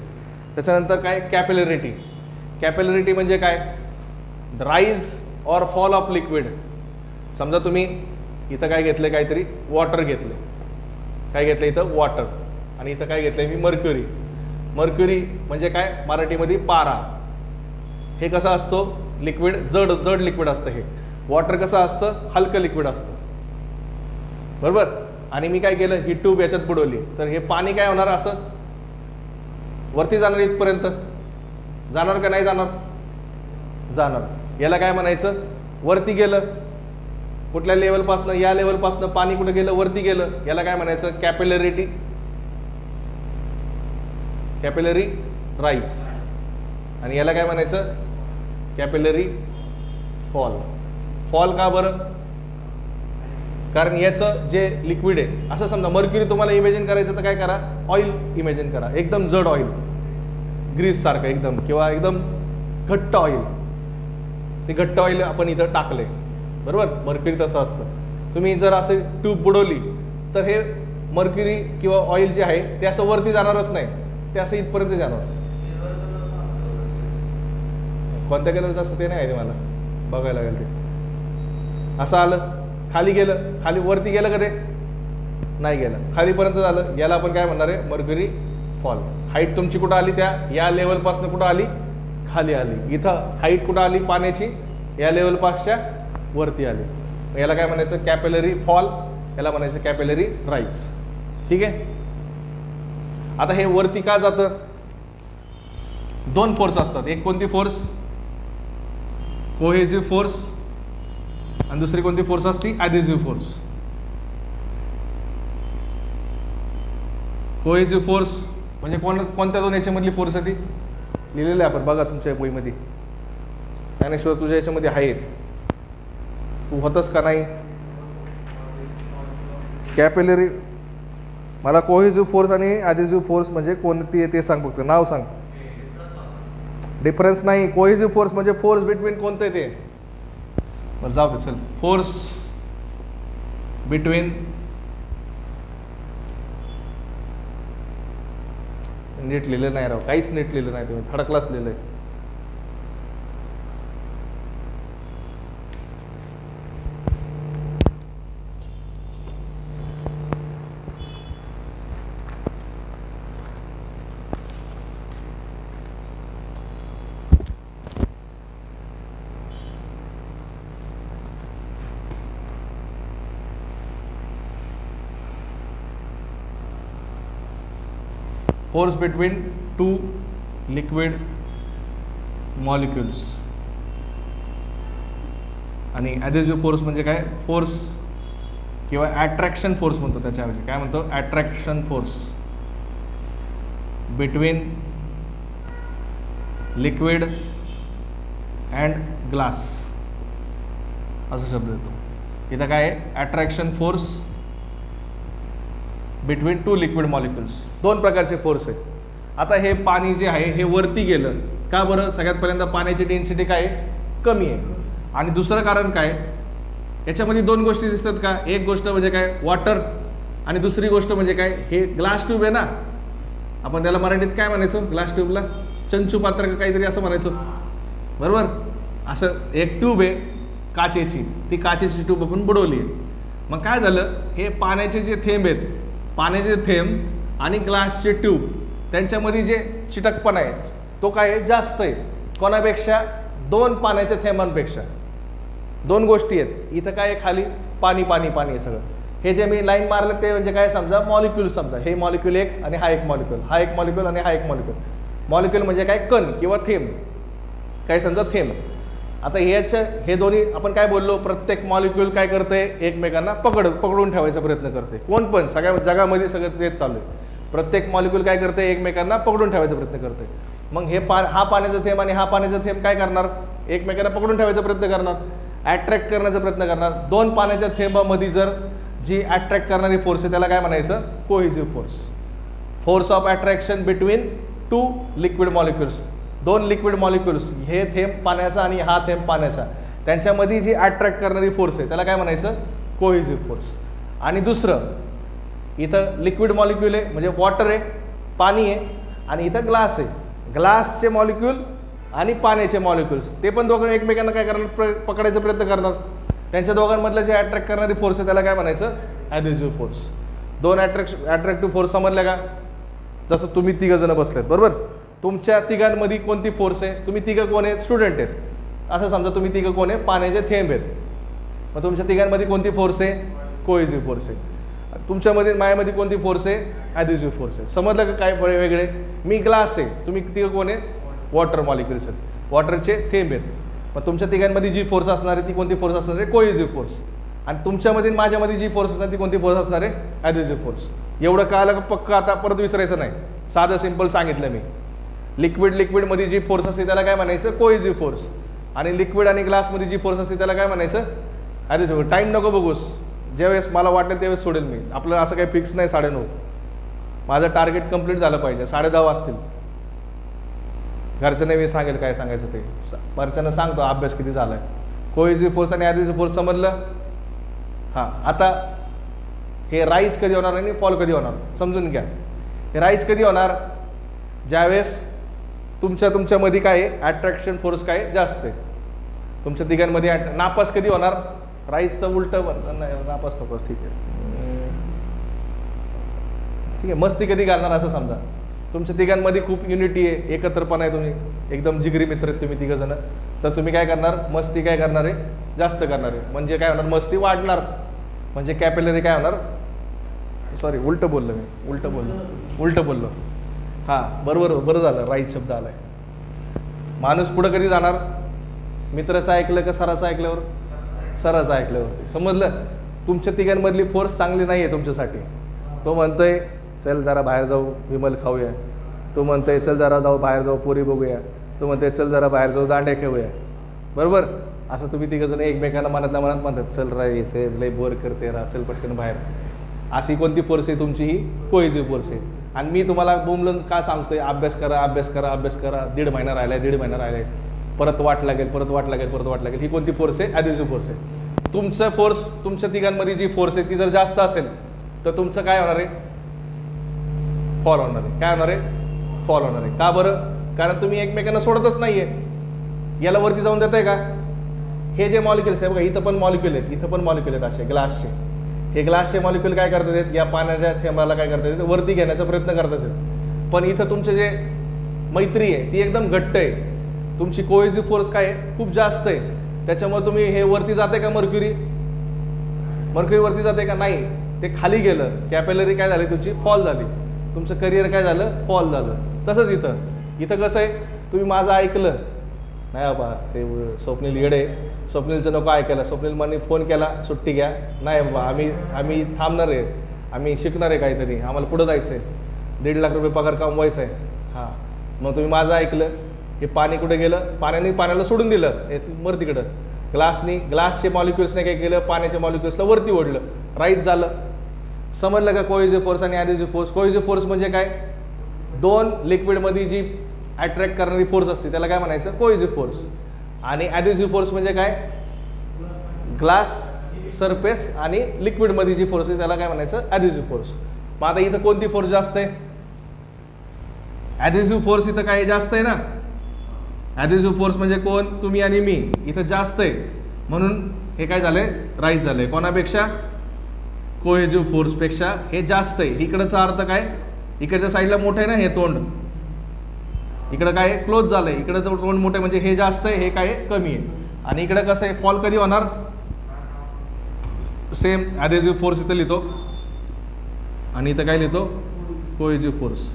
त्याच्यानंतर काय, कॅपिलरिटी. कॅपिलरिटी म्हणजे काय, rise or fall of liquid. समजा तुम्ही इथं काय घेतलं, काहीतरी वॉटर घेतले, काय घेतलं इथं वॉटर, आणि इथं काय घेतलंय मी, मर्क्युरी. मर्क्युरी म्हणजे काय, मराठीमध्ये पारा. हे कसं असतो, लिक्विड, जड लिक्विड असतं हे. वॉटर कसं असतं, हलकं लिक्विड असतं, बरोबर. आणि मी काय केलं, ही ट्यूब याच्यात बुडवली, तर हे पाणी काय होणार, असं वरती जाणार, इथपर्यंत जाणार का नाही जाणार, जाणार. याला काय म्हणायचं, वरती गेलं, कुठल्या लेवलपासनं, या लेवलपासनं पाणी कुठं गेलं, वरती गेलं, याला काय म्हणायचं, कॅपिलरिटी, कॅपिलरी राईज. आणि याला काय म्हणायचं, कॅपिलरी फॉल. फॉल का बरं, कारण याचं जे लिक्विड आहे, असं समजा मर्क्युरी तुम्हाला इमेजिन करायचं तर काय करा, ऑइल इमेजिन करा, एकदम जड ऑइल, ग्रीस सारखं एकदम, किंवा एकदम घट्ट ऑइल. ते घट्ट ऑइल आपण इथं टाकले, बरोबर. मर्क्युरी तसं असतं. तुम्ही जर असं ट्यूब बुडवली तर हे मर्क्युरी किंवा ऑइल जे आहे ते असं वरती जाणारच नाही, ते असं इथपर्यंत जाणार. कोणत्या कलरचं असतं ते नाही आहे, मला बघायला लागेल. ते असं आलं, खाली गेलं, खाली वरती गेलं का, ते नाही गेलं, खालीपर्यंत झालं, याला आपण काय म्हणणार आहे, मर्क्युरी फॉल. हाईट तुमची कुठं आली, त्या या लेवलपासून कुठं आली, खाली आली. इथं हाईट कुठं आली पाण्याची, या लेवलपासच्या वरती आली. याला काय म्हणायचं, कॅपिलरी फॉल, याला म्हणायचं कॅपिलरी राईज. ठीक आहे. आता हे वरती का जातं, दोन फोर्स असतात. एक कोणती फोर्स, कोहेजिव्ह फोर्स, आणि दुसरी कोणती फोर्स असती, ॲडेसिव्ह फोर्स. कोहेजिव्ह फोर्स म्हणजे कोणत्या दोन याच्यामधली फोर्स आहे, ती लिहिलेलं आहे आपण, बघा तुमच्या वहीमध्ये. ज्ञानेश्वर तुझ्या याच्यामध्ये आहे, तू होतच का नाही, कॅपिलरी. मला कोहेजिव्ह फोर्स आणि ॲडेसिव्ह फोर्स म्हणजे कोणती आहे ते सांग, फक्त नाव सांग. डिफरन्स नाही, कोहेजिव्ह फोर्स म्हणजे फोर्स बिटवीन कोणतं आहे ते, बरं जाऊ दे, चल. फोर्स बिटवीन, नीट लिहिलं नाही राव, काहीच नीट लिहिलं नाही तुम्ही, थर्ड क्लास लिहिलंय. Force between two liquid molecules. आणि ॲडेसिव्ह फोर्स म्हणजे काय, फोर्स किंवा अट्रॅक्शन फोर्स म्हणतो, त्याच्याऐवजी काय म्हणतो, attraction force between liquid and glass, असा शब्द येतो. इथं काय आहे, attraction force between two liquid molecules. दोन प्रकारचे फोर्स आहेत. आता हे पाणी जे आहे हे वरती गेलं का बरं, सगळ्यात पहिल्यांदा पाण्याची डेन्सिटी काय आहे, कमी आहे. आणि दुसरं कारण काय, याच्यामध्ये दोन गोष्टी दिसतात का, एक गोष्ट म्हणजे काय, वॉटर, आणि दुसरी गोष्ट म्हणजे काय, हे ग्लास ट्यूब आहे ना, आपण त्याला मराठीत काय म्हणायचो, ग्लास ट्यूबला चंचू पात्र का काहीतरी असं म्हणायचो, बरोबर. असं एक ट्यूब आहे काचेची, ती काचेची ट्यूब आपण बुडवली आहे. मग काय झालं, हे पाण्याचे जे थेंब आहेत, पाण्याचे थेंब आणि ग्लासचे ट्यूब त्यांच्यामध्ये जे चिटकपणा आहे तो काय आहे, जास्त आहे. कोणापेक्षा? 2 पाण्याच्या थेंबांपेक्षा. 2 गोष्टी आहेत इथं. काय आहे खाली? पाणी पाणी पाणी आहे सगळं. हे जे मी लाईन मारलं ते म्हणजे काय समजा मॉलिक्यूल. समजा हे मॉलिक्यूल एक आणि हा एक मॉलिक्यूल, हा एक मॉलिक्यूल आणि हा एक मॉलिक्यूल. मॉलिक्यूल म्हणजे काय? कण किंवा थेंब. काय समजा थेंब. आता हे दोन्ही आपण काय बोललो, प्रत्येक मॉलिक्यूल काय करते, एकमेकांना पकडून ठेवायचा प्रयत्न करते. कोण पण सगळ्या जगामध्ये सगळं तेच चालू आहे. प्रत्येक मॉलिक्यूल काय करते, एकमेकांना पकडून ठेवायचा प्रयत्न करते. मग हा पाण्याचा थेंब आणि हा पाण्याचा थेंब काय करणार, एकमेकांना पकडून ठेवायचा प्रयत्न करणार, अट्रॅक्ट करण्याचा प्रयत्न करणार. 2 पाण्याच्या थेंबामध्ये जर जी अट्रॅक्ट करणारी फोर्स आहे त्याला काय म्हणायचं, cohesive force. Force of attraction between 2 liquid molecules. 2 liquid molecules, हे थेंब पाण्याचा आणि हा थेंब पाण्याचा, त्यांच्यामध्ये जी अट्रॅक्ट करणारी फोर्स आहे त्याला काय म्हणायचं, कोहेसिव्ह फोर्स. आणि दुसरं, इथं लिक्विड मॉलिक्यूल आहे म्हणजे वॉटर आहे, पाणी आहे, आणि इथं ग्लास आहे. ग्लासचे मॉलिक्यूल आणि पाण्याचे मॉलिक्युल्स ते पण दोघं एकमेकांना काय करणार, पकडायचा प्रयत्न करणार. त्यांच्या दोघांमधलं जे अट्रॅक्ट करणारी फोर्स आहे त्याला काय म्हणायचं, ॲडिसिव्ह फोर्स. 2 अट्रॅक्टिव्ह फोर्स समजल्या का? जसं तुम्ही 3 जण बसलेत बरोबर, तुमच्या तिघांमध्ये कोणती फोर्स आहे, तुम्ही तिघं कोण आहेत, स्टुडंट आहेत. असं समजा तुम्ही तिघं कोण आहे, पाण्याचे थेंब आहेत. मग तुमच्या तिघांमध्ये कोणती फोर्स आहे, कोहेसिव्ह फोर्स आहे. तुमच्यामध्ये माझ्यामध्ये कोणती फोर्स आहे, ॲडिसिव्ह फोर्स आहे. समजलं का काय वेगळे? मी ग्लास आहे, तुम्ही तिघं कोण आहे, वॉटर मॉलिक्युल्स आहेत, वॉटरचे थेंब आहेत. मग तुमच्या तिघांमध्ये जी फोर्स असणार आहे ती कोणती फोर्स असणार आहे, कोहेसिव्ह फोर्स. आणि तुमच्यामध्ये माझ्यामध्ये जी फोर्स असणार ती कोणती फोर्स असणार आहे, ॲडिसिव्ह फोर्स. एवढं कळालं का पक्का? आता परत विसरायचं नाही, साधं सिंपल सांगितलं मी. लिक्विडमध्ये जी फोर्स असते त्याला काय म्हणायचं, कोहेसिव्ह फोर्स. आणि लिक्विड आणि ग्लासमध्ये जी फोर्स असते त्याला काय म्हणायचं, ॲडिसिव्ह. टाईम नको बघूस, ज्यावेळेस मला वाटेल त्यावेळेस सोडेल मी. आपलं असं काही फिक्स नाही 9:30. माझं टार्गेट कंप्लीट झालं पाहिजे, 10:30 वाजतील. घरच्यांना मी सांगेल काय सांगायचं ते, घरच्यांना सांगतो अभ्यास किती झाला आहे. कोहेसिव्ह फोर्स आणि ॲडिसिव्ह फोर्स समजलं. हां, आता हे राईज कधी होणार आणि फॉल कधी होणार समजून घ्या. हे राईज कधी होणार, ज्यावेळेस तुमच्यामध्ये काय आहे, अट्रॅक्शन फोर्स काय जास्त आहे. तुमच्या तिघांमध्ये नापास कधी होणार, राईजचं उलटं नाही, नापास नको, ठीक आहे मस्ती कधी घालणार असं समजा. तुमच्या तिघांमध्ये खूप युनिटी आहे, एकत्रपणा आहे, तुम्ही एकदम जिगरी मित्र आहेत तुम्ही तिघं जण, तर तुम्ही काय करणार, मस्ती काय करणार आहे, जास्त करणार आहे. म्हणजे काय होणार, मस्ती वाढणार. म्हणजे कॅपिलरी काय होणार, सॉरी उलटं बोललो मी, उलटं बोललो. हां बरं झालं, राईट शब्द आलाय. माणूस पुढं कधी जाणार, मित्राचं ऐकलं का सराचं ऐकल्यावर, सराचं ऐकल्यावरती. समजलं? तुमच्या तिघांमधली फोर्स चांगली नाही आहे तुमच्यासाठी. तो म्हणतोय चल जरा बाहेर जाऊ, विमल खाऊया. तो म्हणतोय चल जरा बाहेर जाऊ, पोरी बघूया. तो म्हणतोय चल जरा बाहेर जाऊ, दांड्या खेळूया. बरोबर? असं तुम्ही तिघं जण एकमेकांना मनातल्या मनात म्हणतात, चल राहायचे लय बोर करते, चल पटकन बाहेर. अशी कोणती फोर्स आहे तुमची, ही कोहेसिव्ह फोर्स आहे. आणि मी तुम्हाला बोंबलून का सांगतोय, अभ्यास करा 1.5 महिना राहिलाय, परत वाट लागेल. ही कोणती फोर्स आहे, ॲडिसिव्ह फोर्स आहे. तुमचं फोर्स, तुमच्या तिघांमध्ये जी फोर्स आहे ती जर जास्त असेल तर तुमचं काय होणार आहे, फॉल होणार आहे. काय होणार आहे, फॉल होणार आहे. का बरं? कारण तुम्ही एकमेकांना सोडतच नाहीये. याला वरती जाऊन देताय का? हे जे मॉलिक्युल्स आहे बघा, इथं पण मॉलिक्युल आहेत असे ग्लासचे. हे ग्लासचे मॉलिक्युल काय करतात, या पाण्याच्या थेंबाला काय करतात, वरती घेण्याचा प्रयत्न करतात. पण इथं तुमचे जे मैत्री आहे ती एकदम घट्ट आहे. तुमची कोहेसिव्ह फोर्स काय आहे, खूप जास्त आहे. त्याच्यामुळे तुम्ही हे वरती जाते का, मर्क्युरी वरती जाते का, नाही, ते खाली गेलं. कॅपिलरी काय झाली तुमची, फॉल झाली. तुमचं करिअर काय झालं, फॉल झालं. तसंच इथं कसं आहे, तुम्ही माझं ऐकलं नाही बाबा, ते स्वप्नील येडे, स्वप्नीलचं नको ऐकायला. स्वप्नील मला फोन केला, सुट्टी घ्या, नाही बाबा आम्ही थांबणार आहे, आम्ही शिकणार आहे काहीतरी, आम्हाला पुढं जायचं आहे, 1.5 लाख रुपये पगार कमवायचा आहे. हां, मग तुम्ही माझं ऐकलं. हे पाणी कुठे गेलं, पाण्याला सोडून दिलं, हे वर तिकडं. ग्लासचे मॉलिक्युल्सने काय केलं, पाण्याच्या मॉलिक्युल्सला वरती ओढलं, राईज झालं. समजलं का कोहेसिव्ह फोर्स आणि ॲडिसिव्ह फोर्स? कोहेसिव्ह फोर्स म्हणजे काय, 2 लिक्विडमध्ये जी अट्रॅक्ट करणारी फोर्स असते त्याला काय म्हणायचं, कोहेसिव्ह फोर्स. आणि ॲडिसिव्ह फोर्स म्हणजे काय, ग्लास सरफेस आणि लिक्विडमध्ये जी फोर्स आहे त्याला काय म्हणायचं, ॲडिसिव्ह फोर्स. मग आता इथं कोणती फोर्स जास्त आहे, ॲडिसिव्ह फोर्स इथं काय जास्त आहे ना. ॲडिसिव्ह फोर्स म्हणजे कोण, तुम्ही आणि मी, इथं जास्त आहे. म्हणून हे काय झालंय, राईज झालंय. कोणापेक्षा, कोहेसिव्ह फोर्सपेक्षा हे जास्त आहे. इकडचा अर्थ काय, इकडच्या साईडला मोठं आहे ना हे तोंड, इकडं काय क्लोज झालंय, इकडं जर तोंड मोठं आहे म्हणजे हे जास्त आहे, हे काय कमी आहे. आणि इकडं कसं आहे, फॉल कधी होणार, सेम ॲडेसिव्ह फोर्स इथं लिहितो आणि इथं काय लिहितो, कोहेसिव्ह फोर्स.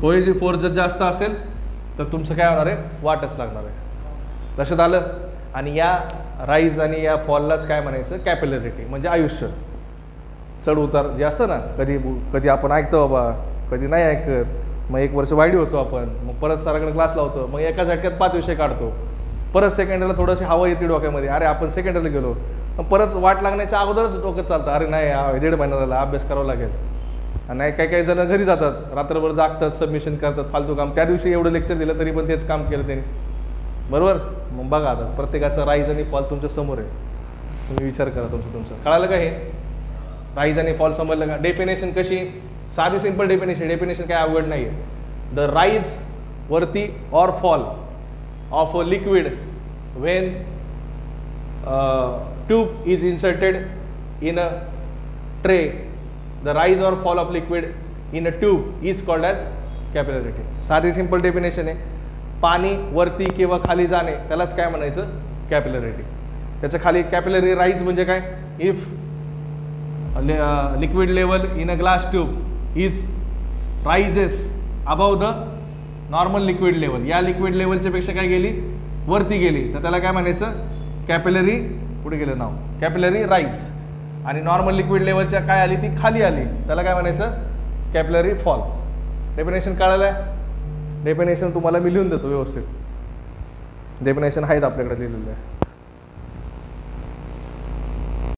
कोहेसिव्ह फोर्स जर जास्त असेल तर तुमचं काय होणार आहे, वाटच लागणार आहे. लक्षात आलं. आणि या राईज आणि या फॉललाच काय म्हणायचं, कॅपिलॅरिटी म्हणजे आयुष्य. चढ उतार जे असतं ना, कधी कधी आपण ऐकतो बाबा, कधी नाही ऐकत, मग एक वर्ष वाईडी होतो आपण, मग परत सराकडे क्लास लावतो, मग एका झटक्यात 5 विषय काढतो, परत सेकंडला थोडंशी हवा येते डोक्यामध्ये, अरे आपण सेकंडला गेलो, मग परत वाट लागण्याच्या अगोदरच डोक्यात चालतं, अरे नाही 1.5 महिना झाला अभ्यास करावा लागेल. आणि काही काही जण घरी जातात, रात्रभर जागतात, सबमिशन करतात, फालतू काम. त्या दिवशी एवढं लेक्चर दिलं तरी पण तेच काम केलं त्यांनी, बरोबर. मग बघा आता प्रत्येकाचा राईज आणि फॉल तुमच्या समोर आहे, तुम्ही विचार करा तुमचं. कळालं का हे, राईज आणि फॉल समजलं का. डेफिनेशन कशी, साधी सिंपल डेफिनेशन काय अवघड नाही आहे. द राईज वरती or fall of a liquid when tube is inserted in a tray, the rise or fall of liquid in a tube is called as capillarity. साधी सिंपल डेफिनेशन आहे. पाणी वरती किंवा खाली जाणे त्यालाच काय म्हणायचं, कॅपिलॅरिटी. त्याच्या खाली कॅपिलरी राईज म्हणजे काय, if liquid level in a glass tube is rises above the normal liquid level, या लिक्विड लेवलच्या पेक्षा काय गेली, वरती गेली, तर त्याला काय म्हणायचं, कॅपिलरी, कुठे गेलं नाव, कॅपिलरी राईज. आणि नॉर्मल लिक्विड लेवलच्या काय आली, ती खाली आली, त्याला काय म्हणायचं, कॅपिलरी फॉल. डेफिनेशन कळालं आहे. डेफिनेशन तुम्हाला मी लिहून देतो व्यवस्थित, डेफिनेशन आहेत आपल्याकडे लिहिलेलं आहे.